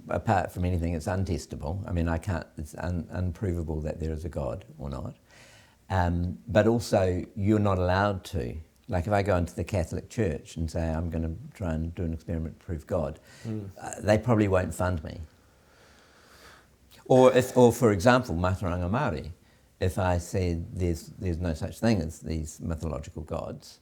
Speaker 2: apart from anything, it's untestable. I mean, it's unprovable that there is a God or not. But also, you're not allowed to. Like if I go into the Catholic Church and say I'm going to try and do an experiment to prove God, they probably won't fund me. Or for example, Mātauranga Māori, if I said there's no such thing as these mythological gods,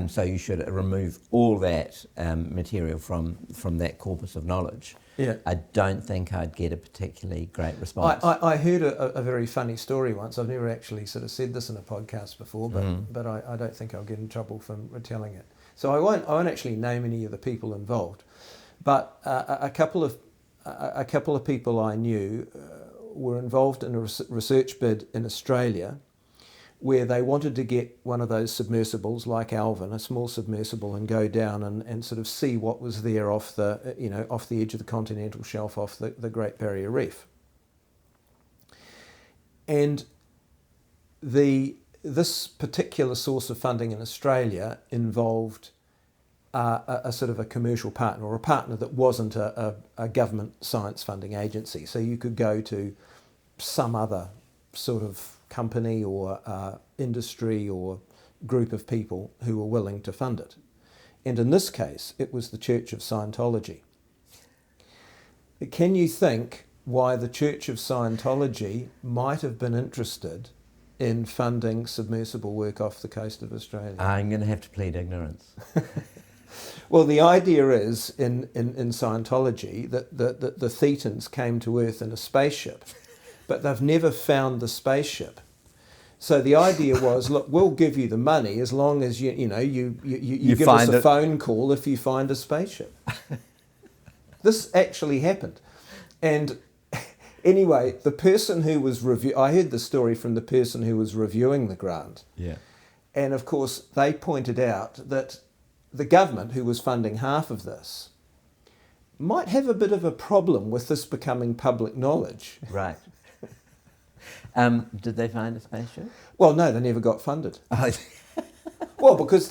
Speaker 2: so you should remove all that material from that corpus of knowledge.
Speaker 1: Yeah.
Speaker 2: I don't think I'd get a particularly great response.
Speaker 1: I heard a very funny story once. I've never actually sort of said this in a podcast before, but I don't think I'll get in trouble from retelling it. So I won't actually name any of the people involved, but a couple of people I knew were involved in a research bid in Australia, where they wanted to get one of those submersibles like Alvin, a small submersible, and go down and sort of see what was there off the edge of the continental shelf, off the Great Barrier Reef. And this particular source of funding in Australia involved a sort of a commercial partner, or a partner that wasn't a government science funding agency. So you could go to some other sort of company or industry or group of people who were willing to fund it. And in this case, it was the Church of Scientology. Can you think why the Church of Scientology might have been interested in funding submersible work off the coast of Australia?
Speaker 2: I'm going to have to plead ignorance.
Speaker 1: Well, the idea is in Scientology that the Thetans came to Earth in a spaceship, but they've never found the spaceship. So the idea was, look, we'll give you the money as long as you give us a phone call if you find a spaceship. This actually happened. And anyway, the person who was I heard the story from the person who was reviewing the grant.
Speaker 2: Yeah.
Speaker 1: And of course, they pointed out that the government, who was funding half of this, might have a bit of a problem with this becoming public knowledge.
Speaker 2: Right. Did they find a spaceship?
Speaker 1: Well, no, they never got funded. Well, because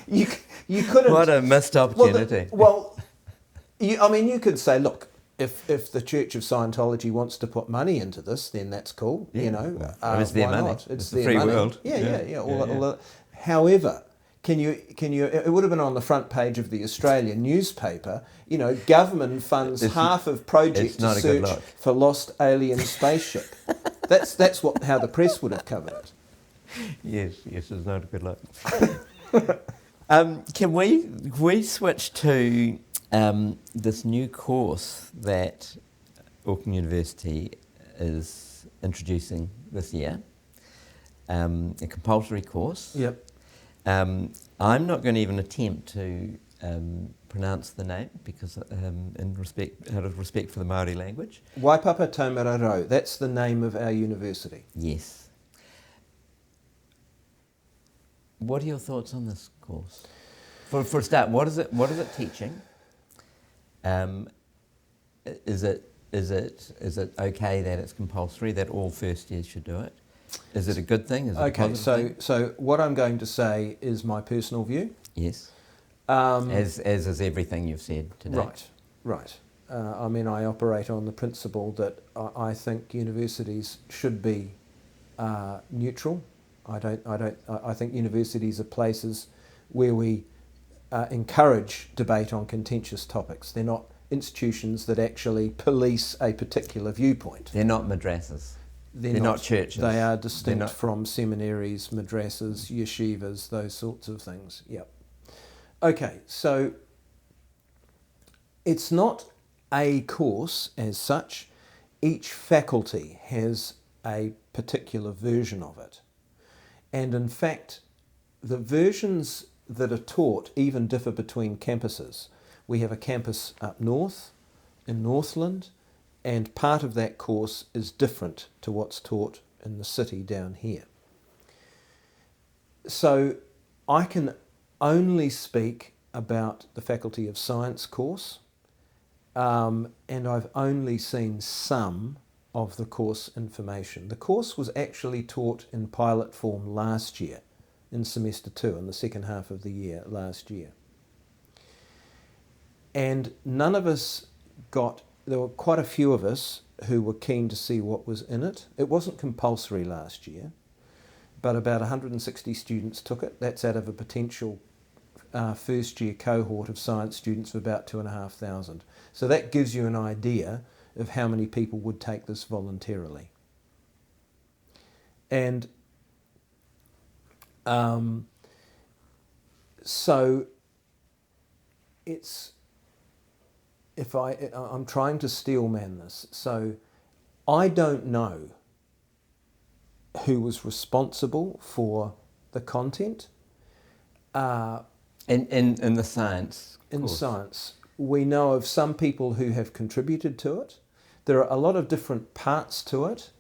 Speaker 1: you couldn't.
Speaker 2: What a missed opportunity.
Speaker 1: You could say, look, if the Church of Scientology wants to put money into this, then that's cool.
Speaker 2: Yeah.
Speaker 1: You know,
Speaker 2: It's their
Speaker 1: why
Speaker 2: money.
Speaker 1: not? It's
Speaker 2: the
Speaker 1: their
Speaker 2: free
Speaker 1: money.
Speaker 2: world.
Speaker 1: Yeah. However, can you? It would have been on the front page of the Australian newspaper. You know, government funds half of project to search for lost alien spaceship. That's how the press would have covered it.
Speaker 2: Yes, it's not a good look. Can we switch to this new course that Auckland University is introducing this year? A compulsory course.
Speaker 1: Yep.
Speaker 2: I'm not going to even attempt to pronounce the name because out of respect for the Māori language.
Speaker 1: Waipapa Taumararau, that's the name of our university.
Speaker 2: Yes. What are your thoughts on this course? For a start, what is it teaching? Is it okay that it's compulsory, that all first years should do it? Is it a good thing? Is it a positive thing?
Speaker 1: So what I'm going to say is my personal view.
Speaker 2: Yes. As is everything you've said today.
Speaker 1: Right. I mean, I operate on the principle that I think universities should be neutral. I think universities are places where we encourage debate on contentious topics. They're not institutions that actually police a particular viewpoint.
Speaker 2: They're not madrasas. They're not churches.
Speaker 1: They are distinct from seminaries, madrasas, yeshivas, those sorts of things. Yep. Okay, so it's not a course as such. Each faculty has a particular version of it. And in fact, the versions that are taught even differ between campuses. We have a campus up north, in Northland, and part of that course is different to what's taught in the city down here. So I can only speak about the Faculty of Science course, and I've only seen some of the course information. The course was actually taught in pilot form last year, in semester 2, in the second half of the year last year. And none of us there were quite a few of us who were keen to see what was in it. It wasn't compulsory last year, but about 160 students took it. That's out of a potential first year cohort of science students of about 2,500. So that gives you an idea of how many people would take this voluntarily. And so it's, I'm trying to steelman this. So I don't know who was responsible for the content.
Speaker 2: In the science course.
Speaker 1: In science. We know of some people who have contributed to it. There are a lot of different parts to it.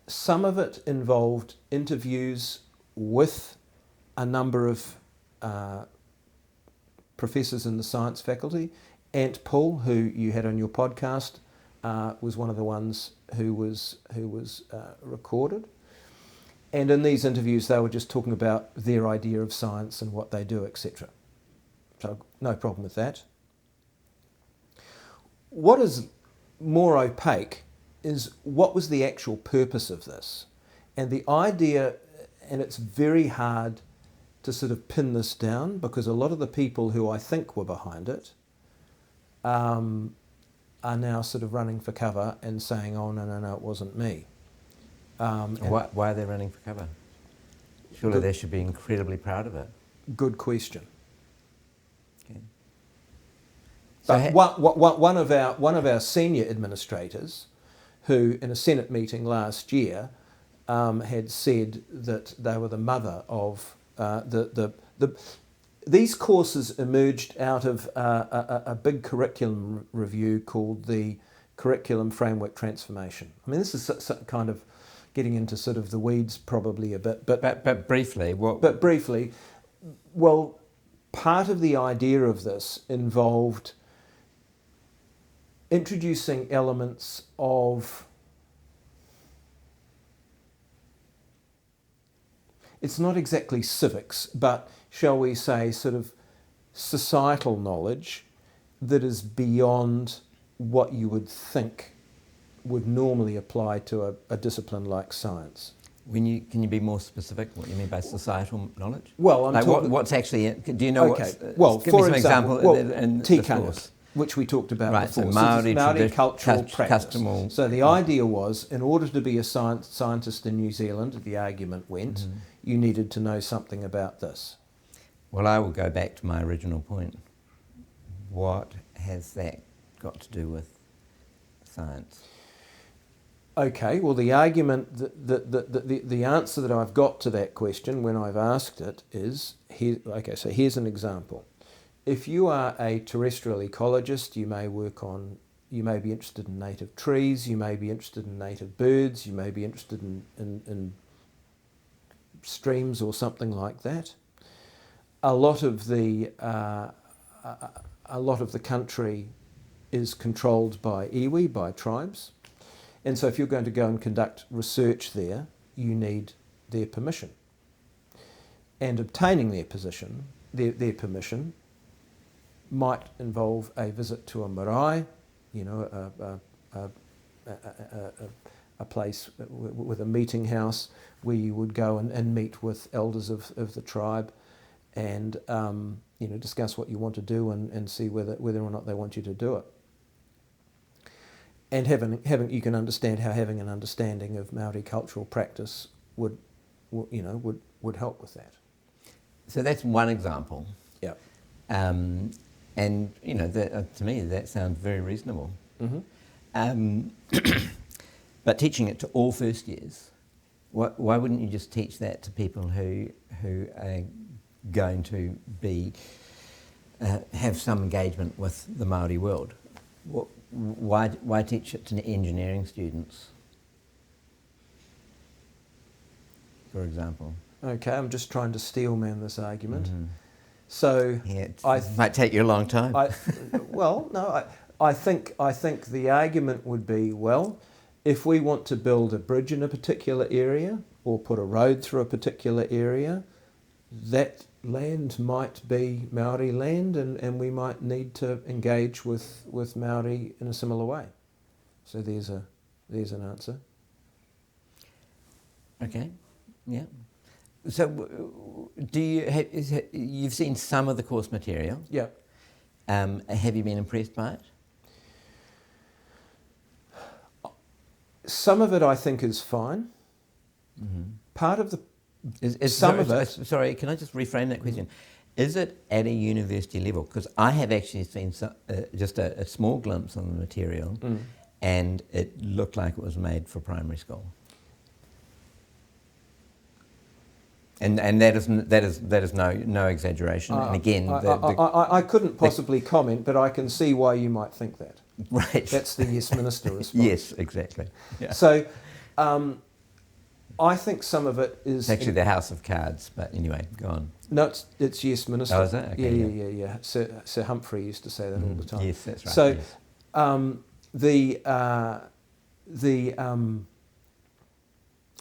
Speaker 1: Some of it involved interviews with a number of professors in the science faculty. Ant Paul, who you had on your podcast, was one of the ones who was recorded. And in these interviews, they were just talking about their idea of science and what they do, etc. So no problem with that. What is more opaque is what was the actual purpose of this. And the idea, and it's very hard to sort of pin this down because a lot of the people who I think were behind it are now sort of running for cover and saying, oh, no, it wasn't me.
Speaker 2: Why are they running for cover? Surely they should be incredibly proud of it.
Speaker 1: Good question.
Speaker 2: Okay.
Speaker 1: But one of our senior administrators, who in a Senate meeting last year had said that they were the mother of these courses emerged out of a big curriculum review called the Curriculum Framework Transformation. I mean, this is kind of getting into sort of the weeds probably a bit,
Speaker 2: but briefly, what?
Speaker 1: But briefly, well, part of the idea of this involved introducing elements of, it's not exactly civics, but shall we say sort of societal knowledge that is beyond what you would think would normally apply to a discipline like science.
Speaker 2: Can you be more specific what you mean by societal knowledge?
Speaker 1: Well, I'm
Speaker 2: like
Speaker 1: talking...
Speaker 2: what's actually... Do you know
Speaker 1: okay.
Speaker 2: Well, give me some example in
Speaker 1: tikanga, which we talked about
Speaker 2: right,
Speaker 1: before.
Speaker 2: So Māori
Speaker 1: cultural practice.
Speaker 2: Customal.
Speaker 1: So the idea was, in order to be a scientist in New Zealand, the argument went, you needed to know something about this.
Speaker 2: Well, I will go back to my original point. What has that got to do with science?
Speaker 1: Okay, well, the argument, the answer that I've got to that question when I've asked it is, so here's an example. If you are a terrestrial ecologist, you may be interested in native trees, you may be interested in native birds, you may be interested in streams or something like that. a lot of the country is controlled by iwi, by tribes, and so if you're going to go and conduct research there, you need their permission. And obtaining their permission might involve a visit to a marae, a place with a meeting house where you would go and meet with elders of the tribe and discuss what you want to do and see whether or not they want you to do it. And having you can understand how having an understanding of Māori cultural practice would help with that.
Speaker 2: So that's one example.
Speaker 1: Yeah.
Speaker 2: And to me that sounds very reasonable.
Speaker 1: Mm-hmm.
Speaker 2: But teaching it to all first years, why wouldn't you just teach that to people who are going to be have some engagement with the Māori world? Why teach it to engineering students, for example?
Speaker 1: Okay, I'm just trying to steelman this argument.
Speaker 2: Mm-hmm.
Speaker 1: So
Speaker 2: yeah, it might take you a long time.
Speaker 1: I think the argument would be, well, if we want to build a bridge in a particular area or put a road through a particular area, that land might be Māori land and we might need to engage with Māori in a similar way. So there's an answer.
Speaker 2: Okay, yeah. So you've seen some of the course material?
Speaker 1: Yeah.
Speaker 2: Have you been impressed by it?
Speaker 1: Some of it I think is fine.
Speaker 2: Mm-hmm.
Speaker 1: Part of the
Speaker 2: Sorry, can I just reframe that question? Is it at a university level? Because I have actually seen just a small glimpse on the material, and it looked like it was made for primary school. And that is no exaggeration. And again,
Speaker 1: I couldn't possibly comment, but I can see why you might think that.
Speaker 2: Right.
Speaker 1: That's the yes minister response.
Speaker 2: Yes, exactly. Yeah.
Speaker 1: So, I think some of it is...
Speaker 2: It's actually the House of Cards, but anyway, go on.
Speaker 1: No, it's yes minister.
Speaker 2: Oh, is it? Okay,
Speaker 1: yeah. Sir Humphrey used to say that all the time.
Speaker 2: Yes, that's right.
Speaker 1: So,
Speaker 2: yes.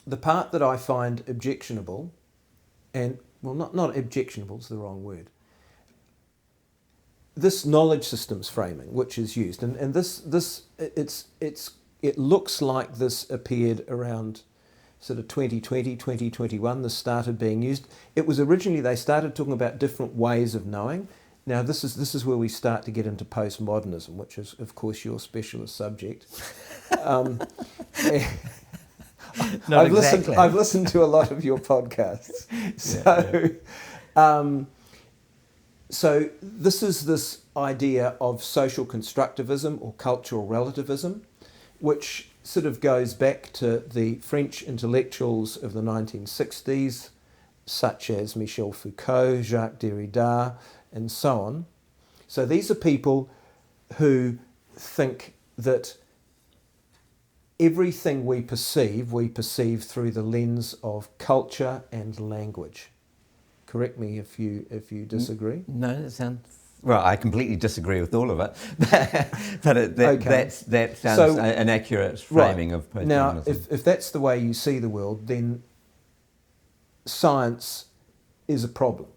Speaker 1: the part that I find objectionable, and well, not objectionable is the wrong word. This knowledge systems framing, which is used, and it looks like this appeared around sort of 2020, 2021, this started being used. It was originally, they started talking about different ways of knowing. Now this is where we start to get into postmodernism, which is of course your specialist subject. I've listened to a lot of your podcasts. So this is this idea of social constructivism or cultural relativism, which sort of goes back to the French intellectuals of the 1960s, such as Michel Foucault, Jacques Derrida, and so on. So these are people who think that everything we perceive through the lens of culture and language. Correct me if you disagree.
Speaker 2: No, that sounds... Well, I completely disagree with all of it, but that sounds an accurate framing of postmodernism.
Speaker 1: Now, if that's the way you see the world, then science is a problem.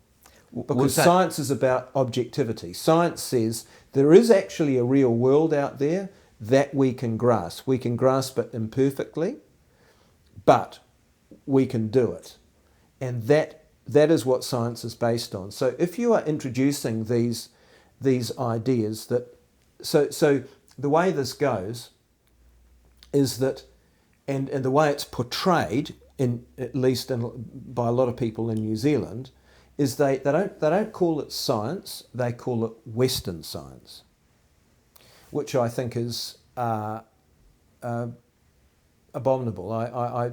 Speaker 1: Because science is about objectivity. Science says there is actually a real world out there that we can grasp. We can grasp it imperfectly, but we can do it. And that is what science is based on. So if you are introducing these ideas that... So the way this goes is that, and the way it's portrayed, at least by a lot of people in New Zealand, is they don't call it science, they call it Western science, which I think is abominable.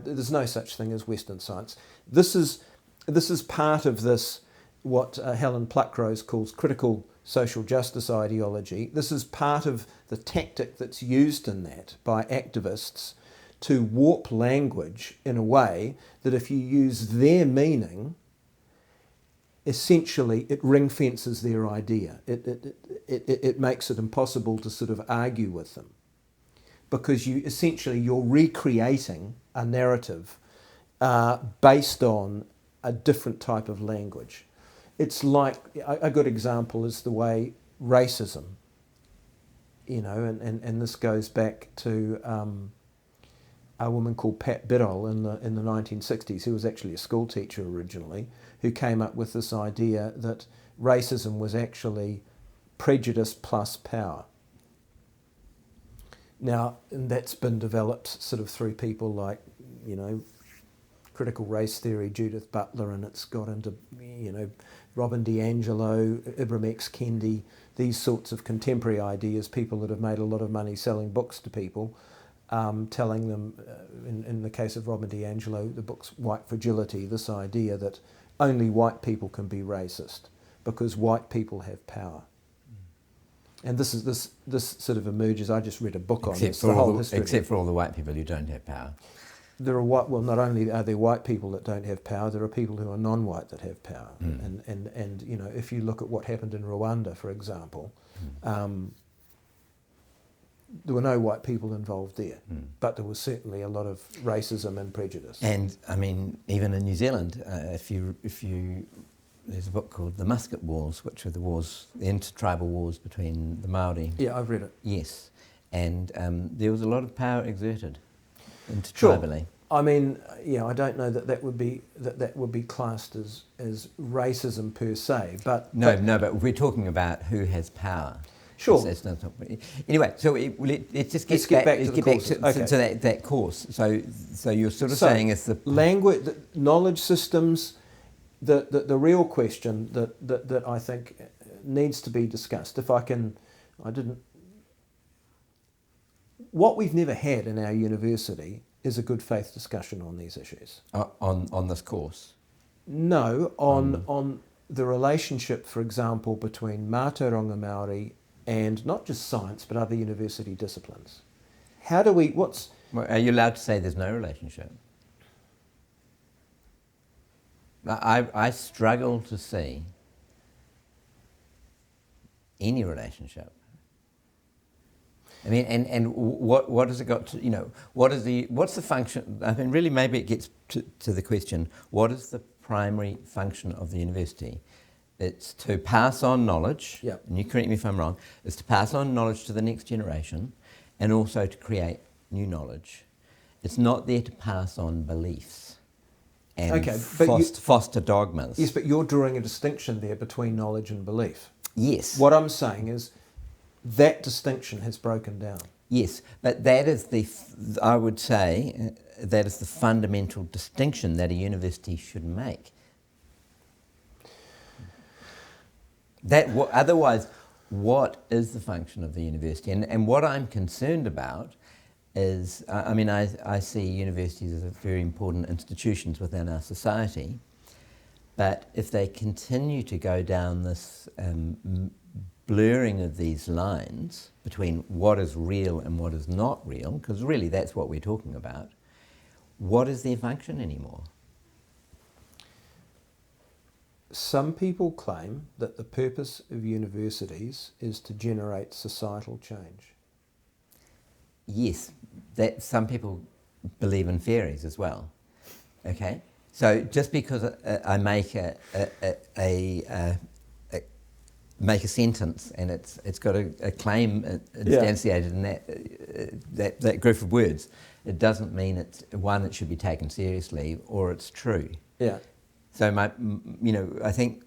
Speaker 1: There's no such thing as Western science. This is part of this, what Helen Pluckrose calls critical social justice ideology. This is part of the tactic that's used in that by activists to warp language in a way that if you use their meaning, essentially it ring fences their idea. It makes it impossible to sort of argue with them, because you're recreating a narrative based on a different type of language. It's like, a good example is the way racism, and this goes back to a woman called Pat Biddle in the 1960s, who was actually a school teacher originally, who came up with this idea that racism was actually prejudice plus power. Now, and that's been developed sort of through people like, critical race theory, Judith Butler, and it's got into, Robin DiAngelo, Ibram X. Kendi, these sorts of contemporary ideas, people that have made a lot of money selling books to people, telling them, in the case of Robin DiAngelo, the book's White Fragility, this idea that only white people can be racist because white people have power. And this sort of emerges. I just read a book on this.
Speaker 2: Except for all the white people who don't have power.
Speaker 1: There are not only are there white people that don't have power, there are people who are non-white that have power. And if you look at what happened in Rwanda, for example, there were no white people involved there, but there was certainly a lot of racism and prejudice.
Speaker 2: And I mean, even in New Zealand, if you there's a book called The Musket Wars, which are the intertribal wars between the Māori.
Speaker 1: Yeah, I've read it.
Speaker 2: Yes, and there was a lot of power exerted intertribally.
Speaker 1: Sure. I mean, I don't know that would be classed as racism per se, but
Speaker 2: but we're talking about who has power.
Speaker 1: Sure.
Speaker 2: Anyway, so let's just get back to that course. So you're sort of saying it's the
Speaker 1: language, the knowledge systems. The real question that I think needs to be discussed, what we've never had in our university is a good faith discussion on these issues.
Speaker 2: On this course?
Speaker 1: No, on the relationship, for example, between Mātauranga Māori and not just science but other university disciplines. Are
Speaker 2: you allowed to say there's no relationship? I struggle to see any relationship. I mean, and what has it got to, what's the function? I mean, really, maybe it gets to the question: what is the primary function of the university? It's to pass on knowledge.
Speaker 1: Yep.
Speaker 2: And you correct me if I'm wrong. It's to pass on knowledge to the next generation, and also to create new knowledge. It's not there to pass on beliefs and foster dogmas.
Speaker 1: Yes, but you're drawing a distinction there between knowledge and belief.
Speaker 2: Yes.
Speaker 1: What I'm saying is that distinction has broken down.
Speaker 2: Yes, but that is I would say, that is the fundamental distinction that a university should make. Otherwise, what is the function of the university? And what I'm concerned about is, I see universities as very important institutions within our society, but if they continue to go down this blurring of these lines between what is real and what is not real, because really that's what we're talking about, what is their function anymore?
Speaker 1: Some people claim that the purpose of universities is to generate societal change.
Speaker 2: Yes, that some people believe in fairies as well. Okay, so just because I make a sentence and it's got a claim instantiated in that group of words, it doesn't mean it should be taken seriously or it's true.
Speaker 1: Yeah.
Speaker 2: So I think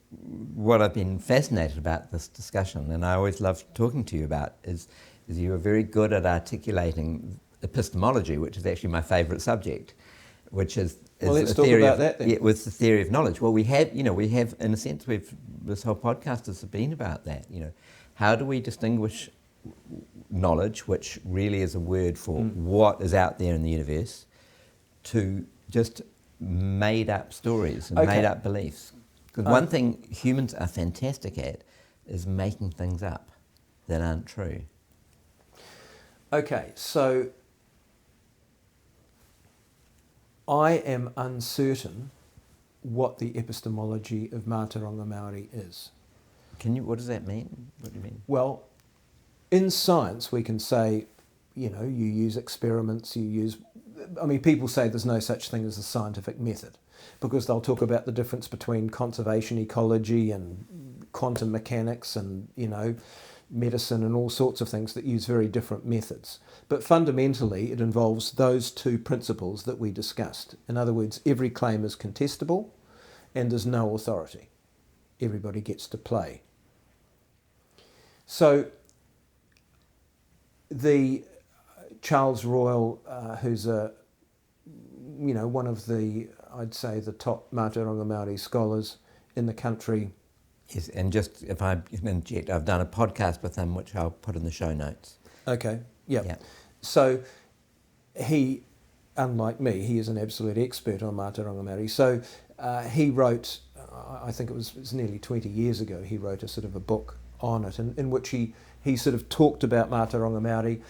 Speaker 2: what I've been fascinated about this discussion, and I always love talking to you about, is you are very good at articulating epistemology, which is actually my favourite subject, which is
Speaker 1: let's talk about that then.
Speaker 2: With the theory of knowledge. Well, we have in a sense, this whole podcast has been about that. How do we distinguish knowledge, which really is a word for what is out there in the universe, to just made up stories and made up beliefs? Because one thing humans are fantastic at is making things up that aren't true.
Speaker 1: Okay, so I am uncertain what the epistemology of Mātauranga Māori is.
Speaker 2: What does that mean? What do you mean?
Speaker 1: Well, in science we can say, you use experiments, people say there's no such thing as a scientific method, because they'll talk about the difference between conservation ecology and quantum mechanics and, medicine and all sorts of things that use very different methods. But fundamentally, it involves those two principles that we discussed. In other words, every claim is contestable and there's no authority. Everybody gets to play. So the Charles Royal, who's one of the, I'd say, the top Mātauranga Māori scholars in the country.
Speaker 2: Yes, and just if I interject, I've done a podcast with him, which I'll put in the show notes.
Speaker 1: Okay, yeah. So he, unlike me, he is an absolute expert on Mātauranga Māori. So he wrote, I think it was nearly 20 years ago, he wrote a sort of a book on it, in which he sort of talked about Mātauranga Māori,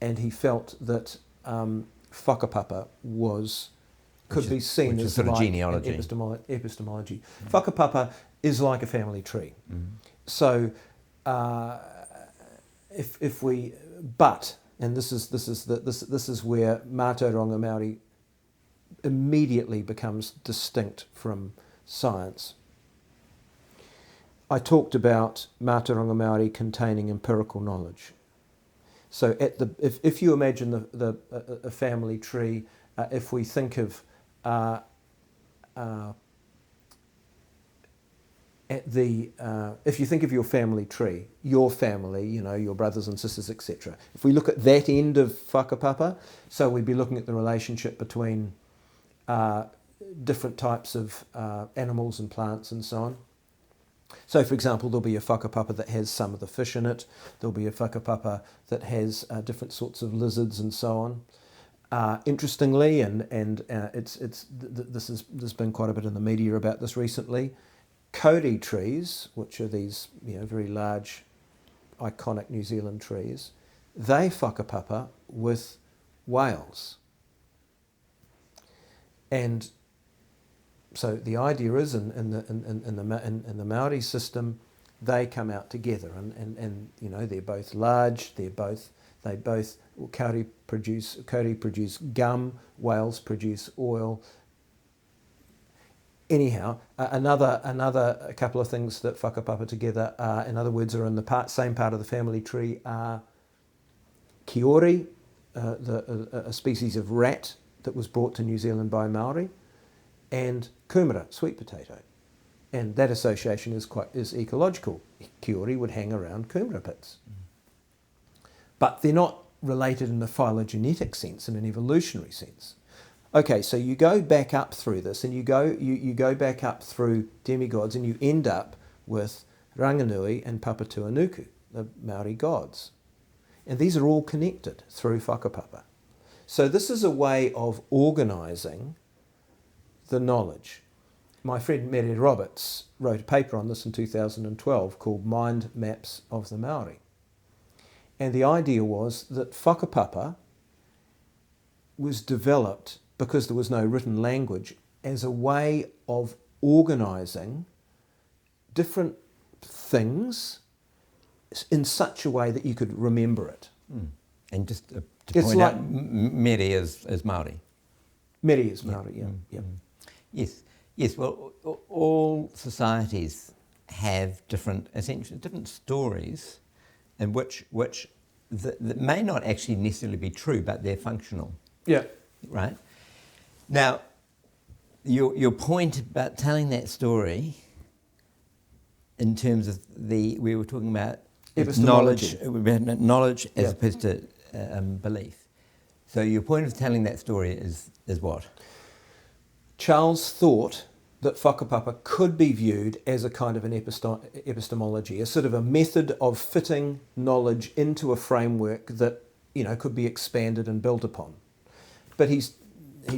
Speaker 1: and he felt that whakapapa could be seen as
Speaker 2: sort of
Speaker 1: like
Speaker 2: genealogy.
Speaker 1: Epistemology. Whakapapa is like a family tree. So if we, and this is where Mātauranga Māori immediately becomes distinct from science. I talked about Mātauranga Māori containing empirical knowledge. So if you imagine a family tree, if we think of if you think of your family tree, your family, your brothers and sisters, etc. If we look at that end of whakapapa, so we'd be looking at the relationship between different types of animals and plants and so on. So, for example, there'll be a whakapapa that has some of the fish in it. There'll be a whakapapa that has different sorts of lizards and so on. Interestingly, there's been quite a bit in the media about this recently. Kauri trees, which are these very large, iconic New Zealand trees, they whakapapa with whales. And so the idea is in the Maori system, they come out together, and they're both large. Kauri produce gum, whales produce oil. Anyhow, another couple of things that whakapapa together, in other words, are in the same part of the family tree, are kiori, a species of rat that was brought to New Zealand by Maori, and kumara, sweet potato. And that association is ecological. Kiori would hang around kumara pits. But they're not related in a phylogenetic sense, in an evolutionary sense. Okay, so you go back up through this, and you go back up through demigods, and you end up with Ranganui and Papatuanuku, the Maori gods. And these are all connected through whakapapa. So this is a way of organising the knowledge. My friend Mere Roberts wrote a paper on this in 2012 called Mind Maps of the Maori. And the idea was that whakapapa was developed because there was no written language as a way of organising different things in such a way that you could remember it.
Speaker 2: And just to point out, Mere is Māori.
Speaker 1: Mere is Māori, yeah.
Speaker 2: Yes. Well, all societies have different stories, in which that may not actually necessarily be true, but they're functional.
Speaker 1: Yeah.
Speaker 2: Right. Now, your point about telling that story, in terms of we were talking about knowledge as opposed to belief. So your point of telling that story is what?
Speaker 1: Charles thought that whakapapa could be viewed as a kind of an epistemology, a sort of a method of fitting knowledge into a framework that could be expanded and built upon. But he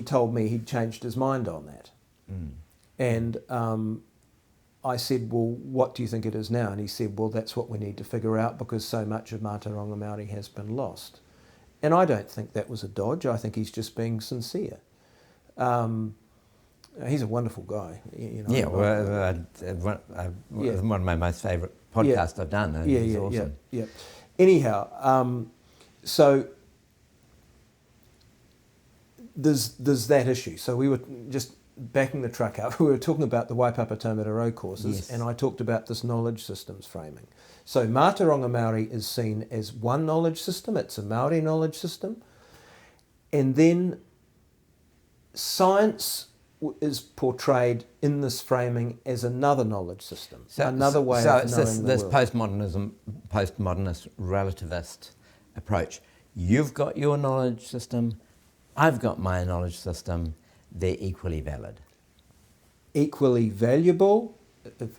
Speaker 1: told me he'd changed his mind on that. And I said, well, what do you think it is now? And he said, well, that's what we need to figure out, because so much of Mātauranga Māori has been lost. And I don't think that was a dodge. I think he's just being sincere. He's a wonderful guy.
Speaker 2: Yeah, one of my most favourite podcasts I've done. He's awesome.
Speaker 1: Yeah. Anyhow, so there's that issue. So we were just backing the truck up. We were talking about the Waipapa Taumata Row courses, and I talked about this knowledge systems framing. So Mātauranga Māori is seen as one knowledge system. It's a Māori knowledge system. And then science is portrayed in this framing as another knowledge system, another way of knowing the world. So
Speaker 2: this postmodernist relativist approach. You've got your knowledge system, I've got my knowledge system, they're equally valid.
Speaker 1: Equally valuable,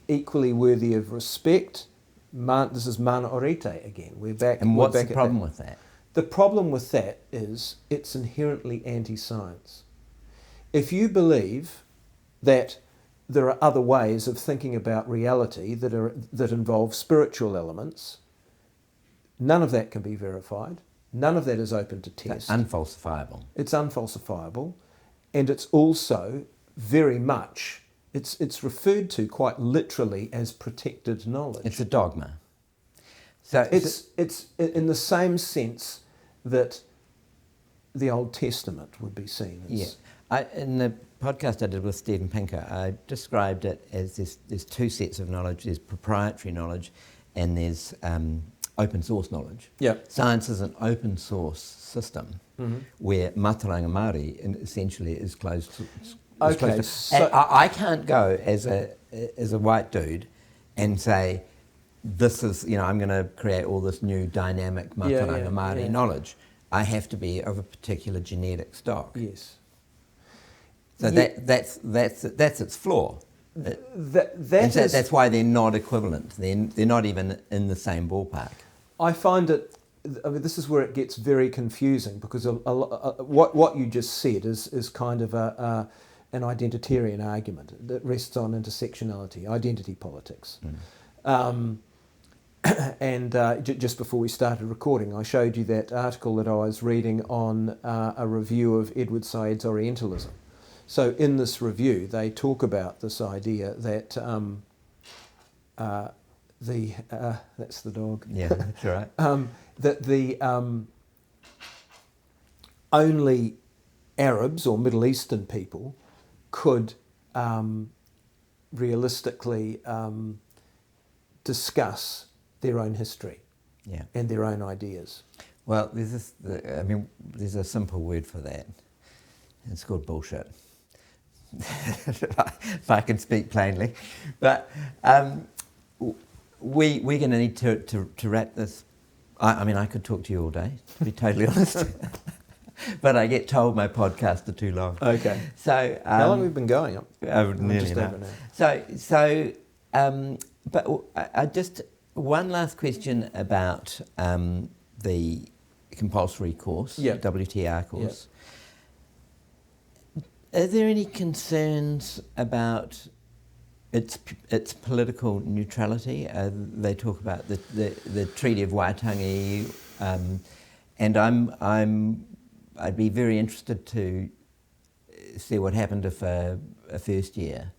Speaker 1: equally worthy of respect. This is mana orite again. We're back.
Speaker 2: And what's the problem with that?
Speaker 1: The problem with that is it's inherently anti-science. If you believe that there are other ways of thinking about reality that involve spiritual elements, none of that can be verified. None of that is open to test.
Speaker 2: That's unfalsifiable.
Speaker 1: It's unfalsifiable, and it's also very much, it's referred to quite literally as protected knowledge.
Speaker 2: It's a dogma.
Speaker 1: So it's in the same sense that the Old Testament would be seen as.
Speaker 2: Yeah. In the podcast I did with Stephen Pinker, I described it as there's two sets of knowledge. There's proprietary knowledge and there's open source knowledge.
Speaker 1: Yeah.
Speaker 2: Science is an open source system where Mātauranga Māori essentially is closed to...
Speaker 1: Okay.
Speaker 2: So I can't go as a white dude and say, this is, I'm going to create all this new dynamic Mātauranga Māori knowledge. I have to be of a particular genetic stock.
Speaker 1: Yes.
Speaker 2: So that's its flaw. That's why they're not equivalent. They're not even in the same ballpark.
Speaker 1: I find it. This is where it gets very confusing because what you just said is kind of an identitarian argument that rests on intersectionality, identity politics. And just before we started recording, I showed you that article that I was reading on a review of Edward Said's Orientalism. So in this review, they talk about this idea that that's the dog.
Speaker 2: Yeah, that's right.
Speaker 1: That the only Arabs or Middle Eastern people could realistically discuss their own history and their own ideas.
Speaker 2: Well, there's a simple word for that. It's called bullshit. If I can speak plainly. But we're going to need to wrap this. I could talk to you all day, to be totally honest. But I get told my podcasts are too long.
Speaker 1: Okay.
Speaker 2: So
Speaker 1: how long have we been going?
Speaker 2: Nearly now. But I just one last question about the compulsory course, WTR course. Yep. Are there any concerns about its political neutrality? They talk about the Treaty of Waitangi, and I'd be very interested to see what happened if a first year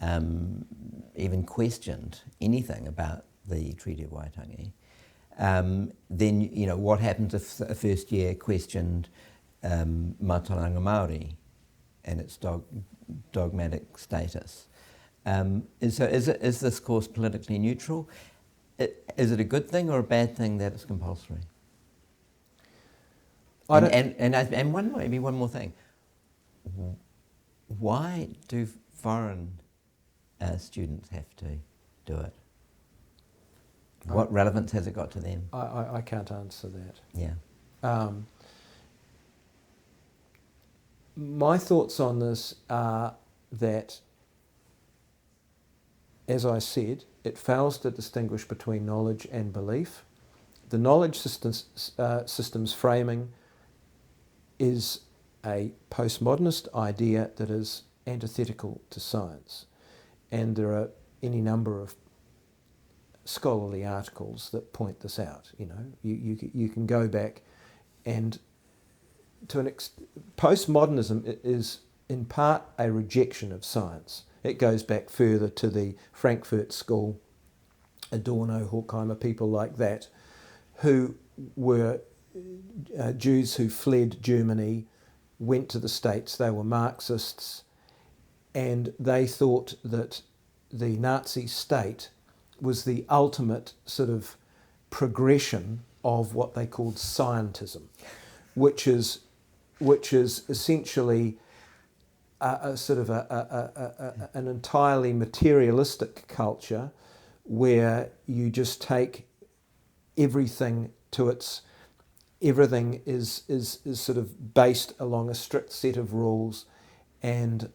Speaker 2: even questioned anything about the Treaty of Waitangi. Then what happens if a first year questioned Mātauranga Māori and its dogmatic status. So is this course politically neutral? Is it a good thing or a bad thing that it's compulsory? Maybe one more thing. Why do foreign students have to do it? What relevance has it got to them?
Speaker 1: I can't answer that.
Speaker 2: Yeah.
Speaker 1: My thoughts on this are that, as I said, it fails to distinguish between knowledge and belief. The knowledge system's framing is a postmodernist idea that is antithetical to science. And there are any number of scholarly articles that point this out. You can go back and postmodernism is in part a rejection of science. It goes back further to the Frankfurt School, Adorno, Horkheimer, people like that, who were Jews who fled Germany, went to the States. They were Marxists, and they thought that the Nazi state was the ultimate sort of progression of what they called scientism, which is essentially a sort of an entirely materialistic culture where you just take everything to everything is sort of based along a strict set of rules, and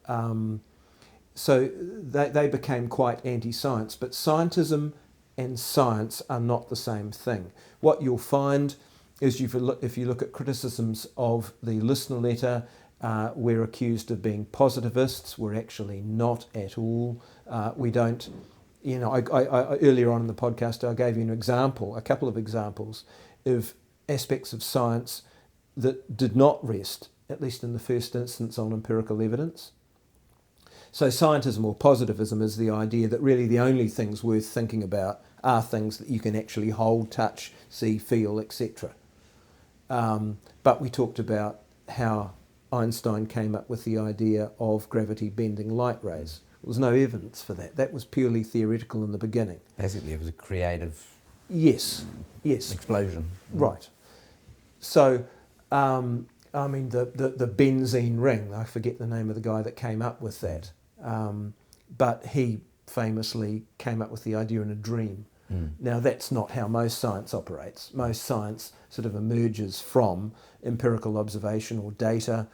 Speaker 1: so they became quite anti-science. But scientism and science are not the same thing. What you'll find is if you look at criticisms of the listener letter, we're accused of being positivists. We're actually not at all. We don't, I earlier on in the podcast I gave you a couple of examples of aspects of science that did not rest, at least in the first instance, on empirical evidence. So scientism or positivism is the idea that really the only things worth thinking about are things that you can actually hold, touch, see, feel, etc. But we talked about how Einstein came up with the idea of gravity bending light rays. There was no evidence for that. That was purely theoretical in the beginning.
Speaker 2: Basically, it was a creative
Speaker 1: yes
Speaker 2: explosion.
Speaker 1: Right. So, the benzene ring, I forget the name of the guy that came up with that, but he famously came up with the idea in a dream. Now, that's not how most science operates. Most science sort of emerges from empirical observation or data,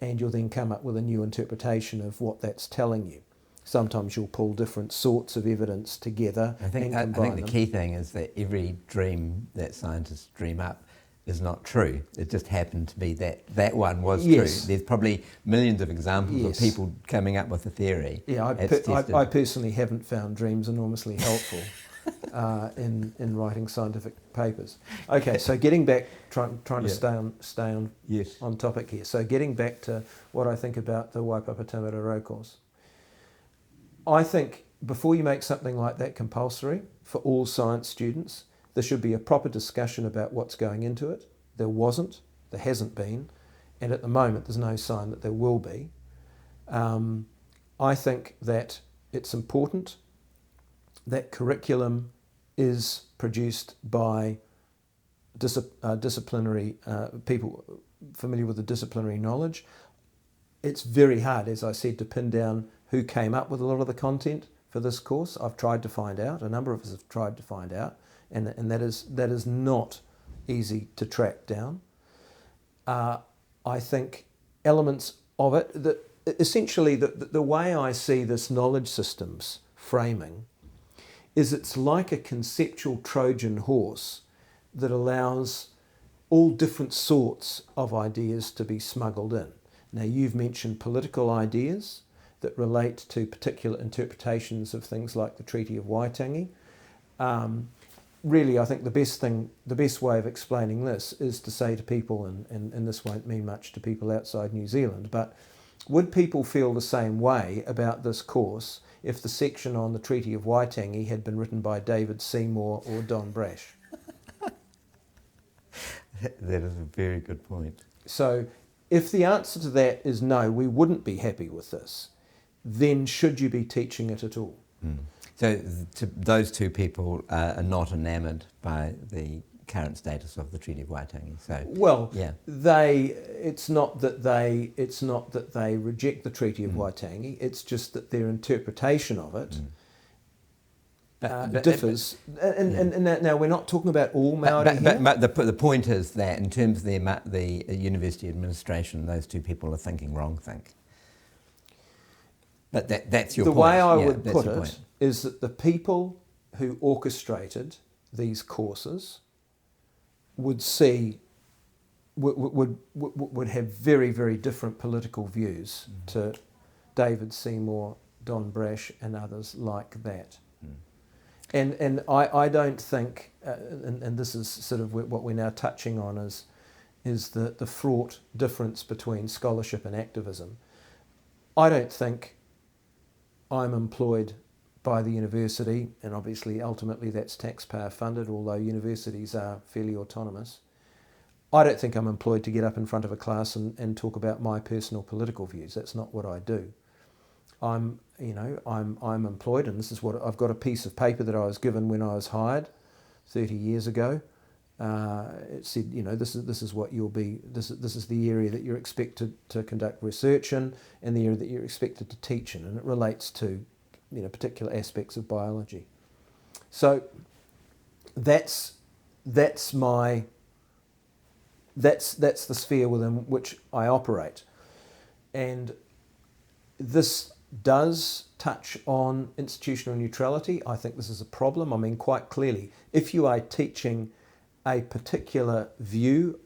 Speaker 1: and you'll then come up with a new interpretation of what that's telling you. Sometimes you'll pull different sorts of evidence together and combine them.
Speaker 2: I think the key thing is that every dream that scientists dream up is not true. It just happened to be that one was true. There's probably millions of examples of people coming up with a theory.
Speaker 1: Yeah, I personally haven't found dreams enormously helpful in writing scientific papers. Okay, so getting back, trying to stay on topic here. So getting back to what I think about the Waipapa Taumata Row course. I think before you make something like that compulsory for all science students, there should be a proper discussion about what's going into it. There wasn't, there hasn't been, and at the moment there's no sign that there will be. I think that it's important that curriculum is produced by disciplinary people familiar with the disciplinary knowledge. It's very hard, as I said, to pin down who came up with a lot of the content for this course. I've tried to find out, a number of us have tried to find out, and that is not easy to track down. I think elements of it, that essentially the way I see this knowledge systems framing is it's like a conceptual Trojan horse that allows all different sorts of ideas to be smuggled in. Now, you've mentioned political ideas that relate to particular interpretations of things like the Treaty of Waitangi. Really, I think the best way of explaining this is to say to people, and this won't mean much to people outside New Zealand, but would people feel the same way about this course if the section on the Treaty of Waitangi had been written by David Seymour or Don Brash?
Speaker 2: That is a very good point.
Speaker 1: So if the answer to that is no, we wouldn't be happy with this, then should you be teaching it at all?
Speaker 2: So those two people are not enamoured by the current status of the Treaty of Waitangi. So it's not that they reject the Treaty of Waitangi. It's just that their interpretation of it differs. And now we're not talking about all Māori here. But the point is that in terms of the university administration, those two people are thinking wrong think. But that's your point.
Speaker 1: The way I would put it is that the people who orchestrated these courses would have very, very different political views to David Seymour, Don Brash and others like that. And I don't think, and this is sort of what we're now touching on, is the fraught difference between scholarship and activism. I don't think I'm employed by the university, and obviously ultimately that's taxpayer funded, although universities are fairly autonomous. I don't think I'm employed to get up in front of a class and talk about my personal political views. That's not what I do. I'm employed, and this is what I've got, a piece of paper that I was given when I was hired 30 years ago. It said, this is what you'll be. This is the area that you're expected to conduct research in, and the area that you're expected to teach in, and it relates to, particular aspects of biology. So that's the sphere within which I operate, and this does touch on institutional neutrality. I think this is a problem. I mean, quite clearly, if you are teaching a particular view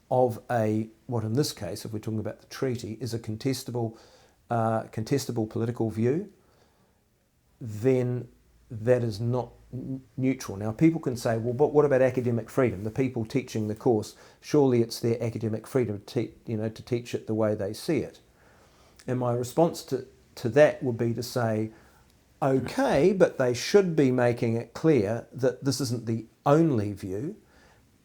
Speaker 1: of what in this case, if we're talking about the treaty, is a contestable political view, then that is not neutral. Now, people can say, well, but what about academic freedom? The people teaching the course, surely it's their academic freedom to teach it the way they see it. And my response to that would be to say, okay, but they should be making it clear that this isn't the only view.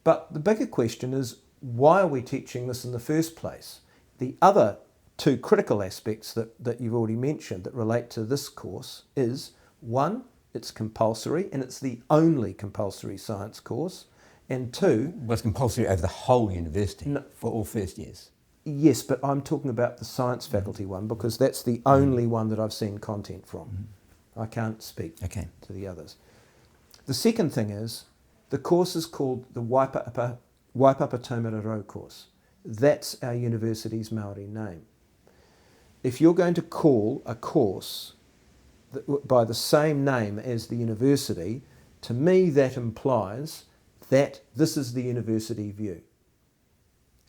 Speaker 1: But the bigger question is, why are we teaching this in the first place? The other two critical aspects that you've already mentioned that relate to this course is, one, it's compulsory, and it's the only compulsory science course. And two...
Speaker 2: Well, it's compulsory over the whole university for all first years.
Speaker 1: Yes, but I'm talking about the science faculty one, because that's the only one that I've seen content from. I can't speak to the others. The second thing is, the course is called the Waipapa Taumarero course. That's our university's Māori name. If you're going to call a course by the same name as the university, to me that implies that this is the university view.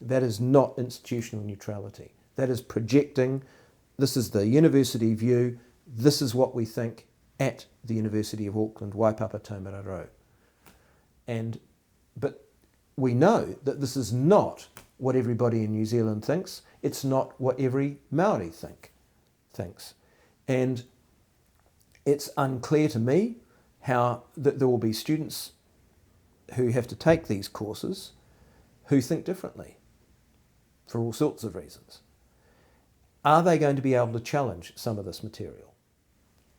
Speaker 1: That is not institutional neutrality. That is projecting, this is the university view, this is what we think at the University of Auckland, Waipapa Taumarero. But we know that this is not what everybody in New Zealand thinks. It's not what every Māori thinks. And it's unclear to me how that there will be students who have to take these courses who think differently for all sorts of reasons. Are they going to be able to challenge some of this material?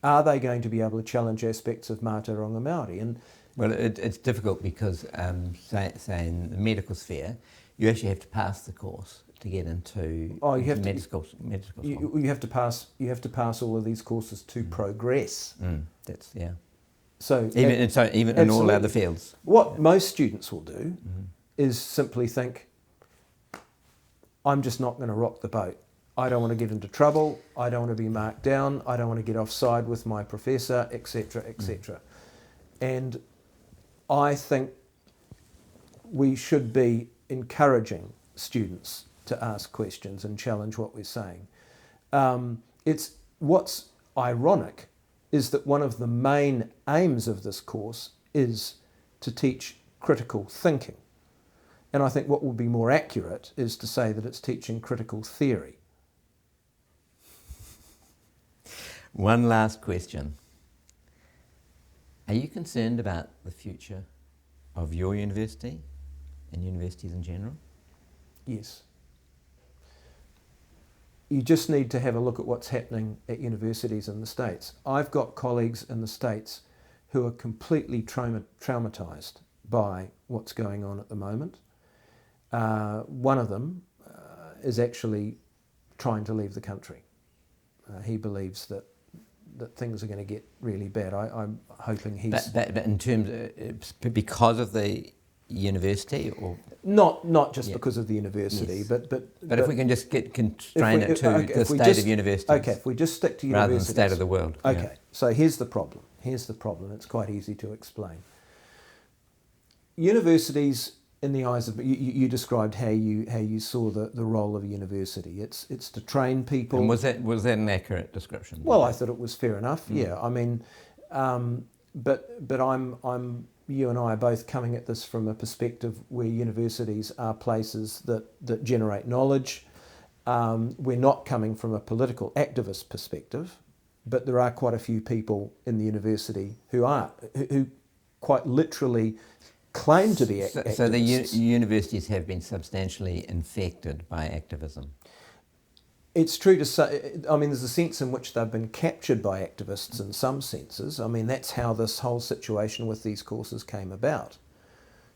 Speaker 1: Are they going to be able to challenge aspects of Mātauranga Māori? And
Speaker 2: well, it's difficult because, say in the medical sphere, you actually have to pass the course to get into medical school.
Speaker 1: You have to pass all of these courses to progress. So
Speaker 2: even in all other fields.
Speaker 1: What most students will do is simply think, I'm just not going to rock the boat. I don't want to get into trouble. I don't want to be marked down. I don't want to get offside with my professor, etc., etc. And I think we should be encouraging students to ask questions and challenge what we're saying. What's ironic is that one of the main aims of this course is to teach critical thinking. And I think what would be more accurate is to say that it's teaching critical theory.
Speaker 2: One last question. Are you concerned about the future of your university and universities in general?
Speaker 1: Yes. You just need to have a look at what's happening at universities in the States. I've got colleagues in the States who are completely traumatised by what's going on at the moment. One of them is actually trying to leave the country. He believes that things are going to get really bad. I'm hoping he's...
Speaker 2: But in terms of, because of the university, or
Speaker 1: not just because of the university,
Speaker 2: yes.
Speaker 1: but
Speaker 2: if we can just constrain it to the state of universities.
Speaker 1: Okay, if we just stick to universities,
Speaker 2: rather than the state of the world.
Speaker 1: Okay, so here's the problem. It's quite easy to explain. Universities, in the eyes of you described how you saw the role of a university. It's to train people.
Speaker 2: And was that an accurate description?
Speaker 1: Well, I thought it was fair enough. Yeah, I mean, but I'm you and I are both coming at this from a perspective where universities are places that generate knowledge, We're not coming from a political activist perspective, but there are quite a few people in the university who quite literally claim to be activists.
Speaker 2: So the universities have been substantially infected by activism.
Speaker 1: It's true to say, I mean, there's a sense in which they've been captured by activists in some senses. I mean, that's how this whole situation with these courses came about.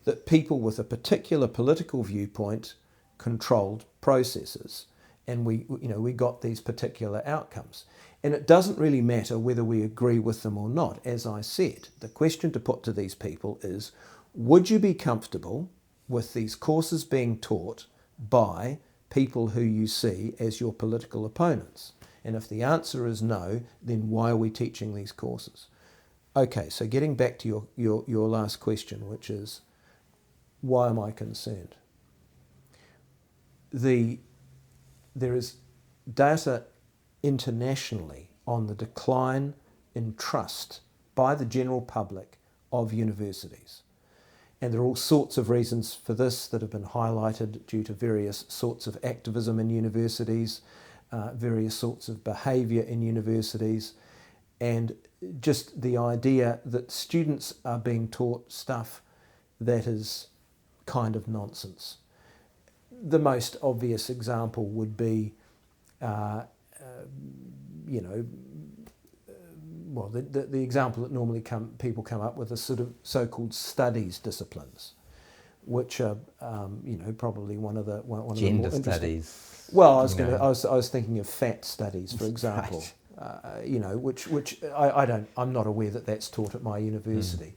Speaker 1: That people with a particular political viewpoint controlled processes, and we got these particular outcomes. And it doesn't really matter whether we agree with them or not. As I said, the question to put to these people is, would you be comfortable with these courses being taught by people who you see as your political opponents? And if the answer is no, then why are we teaching these courses? Okay, so getting back to your last question, which is, why am I concerned? There is data internationally on the decline in trust by the general public of universities. And there are all sorts of reasons for this that have been highlighted due to various sorts of activism in universities, various sorts of behaviour in universities, and just the idea that students are being taught stuff that is kind of nonsense. The most obvious example would be, the example that normally people come up with is sort of so-called studies disciplines, which are, probably one of the more interesting.
Speaker 2: Studies.
Speaker 1: Well, I was thinking of fat studies, for example.
Speaker 2: Right.
Speaker 1: Which I'm not aware that that's taught at my university.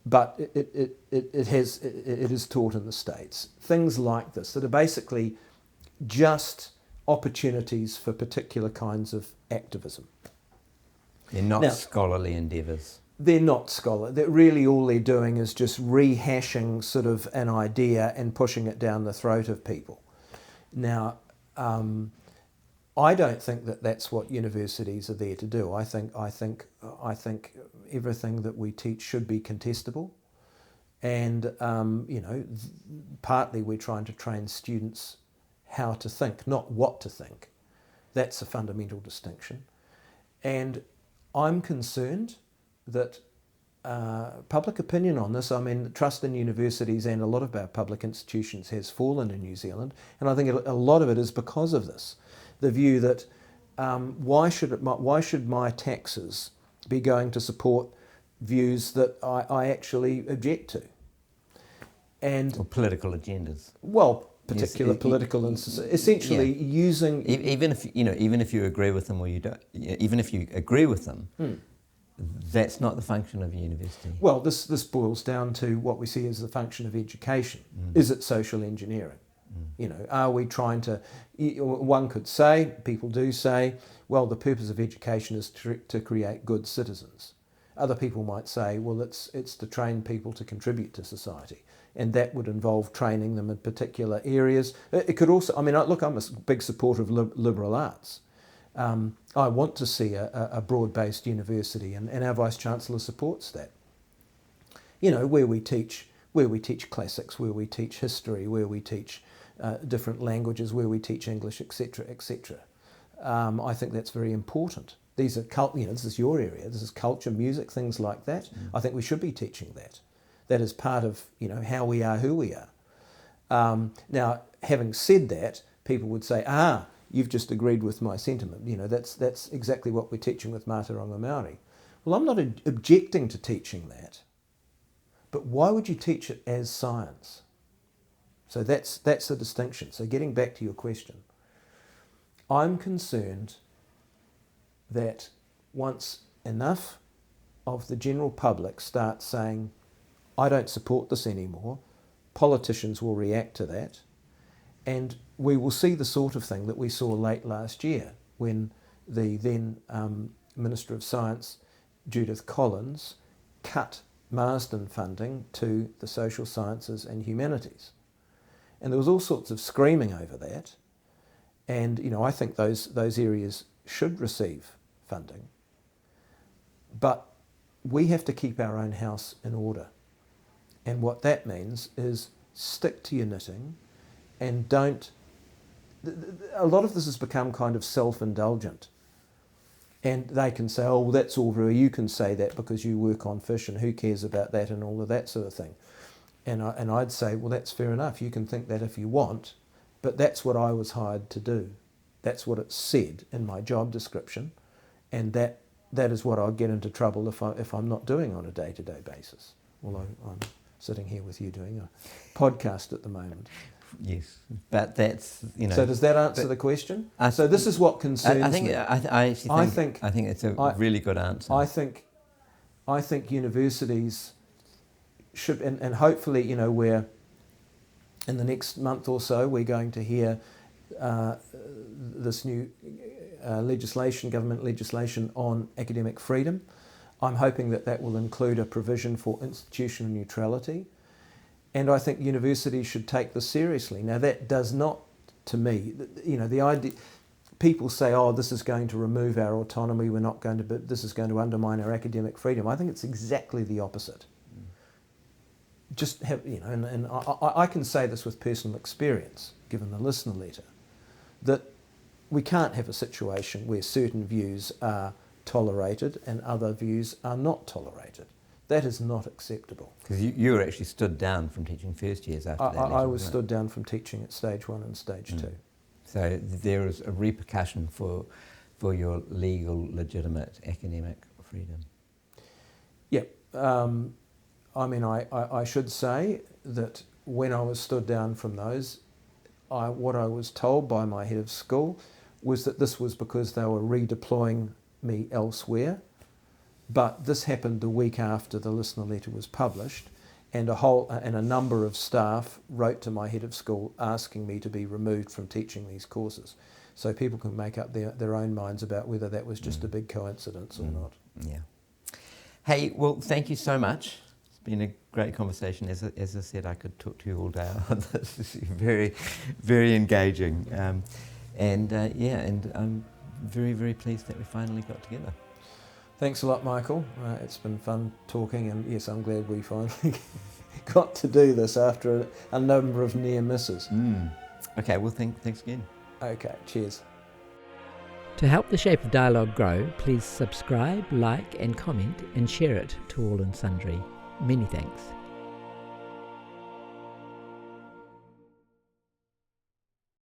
Speaker 1: But it is taught in the States. Things like this that are basically just opportunities for particular kinds of activism.
Speaker 2: They're not scholarly endeavours.
Speaker 1: They're not scholarly. That really all they're doing is just rehashing sort of an idea and pushing it down the throat of people. Now, I don't think that that's what universities are there to do. I think everything that we teach should be contestable, and partly we're trying to train students how to think, not what to think. That's a fundamental distinction, and I'm concerned that public opinion on this, I mean, trust in universities and a lot of our public institutions has fallen in New Zealand, and I think a lot of it is because of this. The view that why should my taxes be going to support views that I actually object to,
Speaker 2: or political agendas.
Speaker 1: Well, particular political and essentially using
Speaker 2: even if you agree with them or you don't, even if you agree with them, that's not the function of a university.
Speaker 1: Well, this boils down to what we see as the function of education. Is it social engineering? Are we trying to? One could say, people do say, well, the purpose of education is to create good citizens. Other people might say, well, it's to train people to contribute to society, and that would involve training them in particular areas. It could also, I'm a big supporter of liberal arts. I want to see a broad-based university, and our Vice-Chancellor supports that. Where we teach classics, where we teach history, where we teach different languages, where we teach English, etc., etc. I think that's very important. These are this is your area. This is culture, music, things like that. I think we should be teaching that. That is part of how we are, who we are. Now, having said that, people would say, you've just agreed with my sentiment. That's exactly what we're teaching with Mātauranga Māori. Well, I'm not objecting to teaching that, but why would you teach it as science? So that's the distinction. So getting back to your question, I'm concerned that once enough of the general public start saying, I don't support this anymore, politicians will react to that, and we will see the sort of thing that we saw late last year when the then Minister of Science, Judith Collins, cut Marsden funding to the social sciences and humanities. And there was all sorts of screaming over that. And, I think those areas should receive funding. But we have to keep our own house in order. And what that means is stick to your knitting and don't a lot of this has become kind of self-indulgent. And they can say, oh, well, that's all very, you can say that because you work on fish and who cares about that and all of that sort of thing. And I'd say, well, that's fair enough. You can think that if you want, but that's what I was hired to do. That's what it said in my job description, and that is what I'll get into trouble if I'm not doing on a day-to-day basis. Although I'm sitting here with you doing a podcast at the moment.
Speaker 2: Yes, but that's, you know.
Speaker 1: So does that answer the question? So this is what concerns me.
Speaker 2: I think it's a really good answer.
Speaker 1: I think universities should, and hopefully, you know, we're in the next month or so, we're going to hear this new government legislation on academic freedom. I'm hoping that will include a provision for institutional neutrality. And I think universities should take this seriously. Now, that does not, to me, you know, the idea, people say, oh, this is going to remove our autonomy, this is going to undermine our academic freedom. I think it's exactly the opposite. Just have, you know, and I can say this with personal experience, given the listener letter, that we can't have a situation where certain views are tolerated and other views are not tolerated. That is not acceptable.
Speaker 2: Because you were actually stood down from teaching first years after that letter,
Speaker 1: I was stood down from teaching at stage 1 and stage 2.
Speaker 2: So there is a repercussion for your legal, legitimate academic freedom.
Speaker 1: Yeah. I mean, I should say that when I was stood down from those, what I was told by my head of school was that this was because they were redeploying me elsewhere. But this happened the week after the listener letter was published, and a number of staff wrote to my head of school asking me to be removed from teaching these courses. So people can make up their own minds about whether that was just a big coincidence or not.
Speaker 2: Yeah. Hey, well, thank you so much. It's been a great conversation. As I said, I could talk to you all day on this. This is very, very engaging. And I'm very, very pleased that we finally got together.
Speaker 1: Thanks a lot, Michael. It's been fun talking, and yes, I'm glad we finally got to do this after a number of near misses.
Speaker 2: Okay, well, thanks again.
Speaker 1: Okay, cheers.
Speaker 3: To help the Shape of Dialogue grow, please subscribe, like and comment and share it to all and sundry. Many thanks.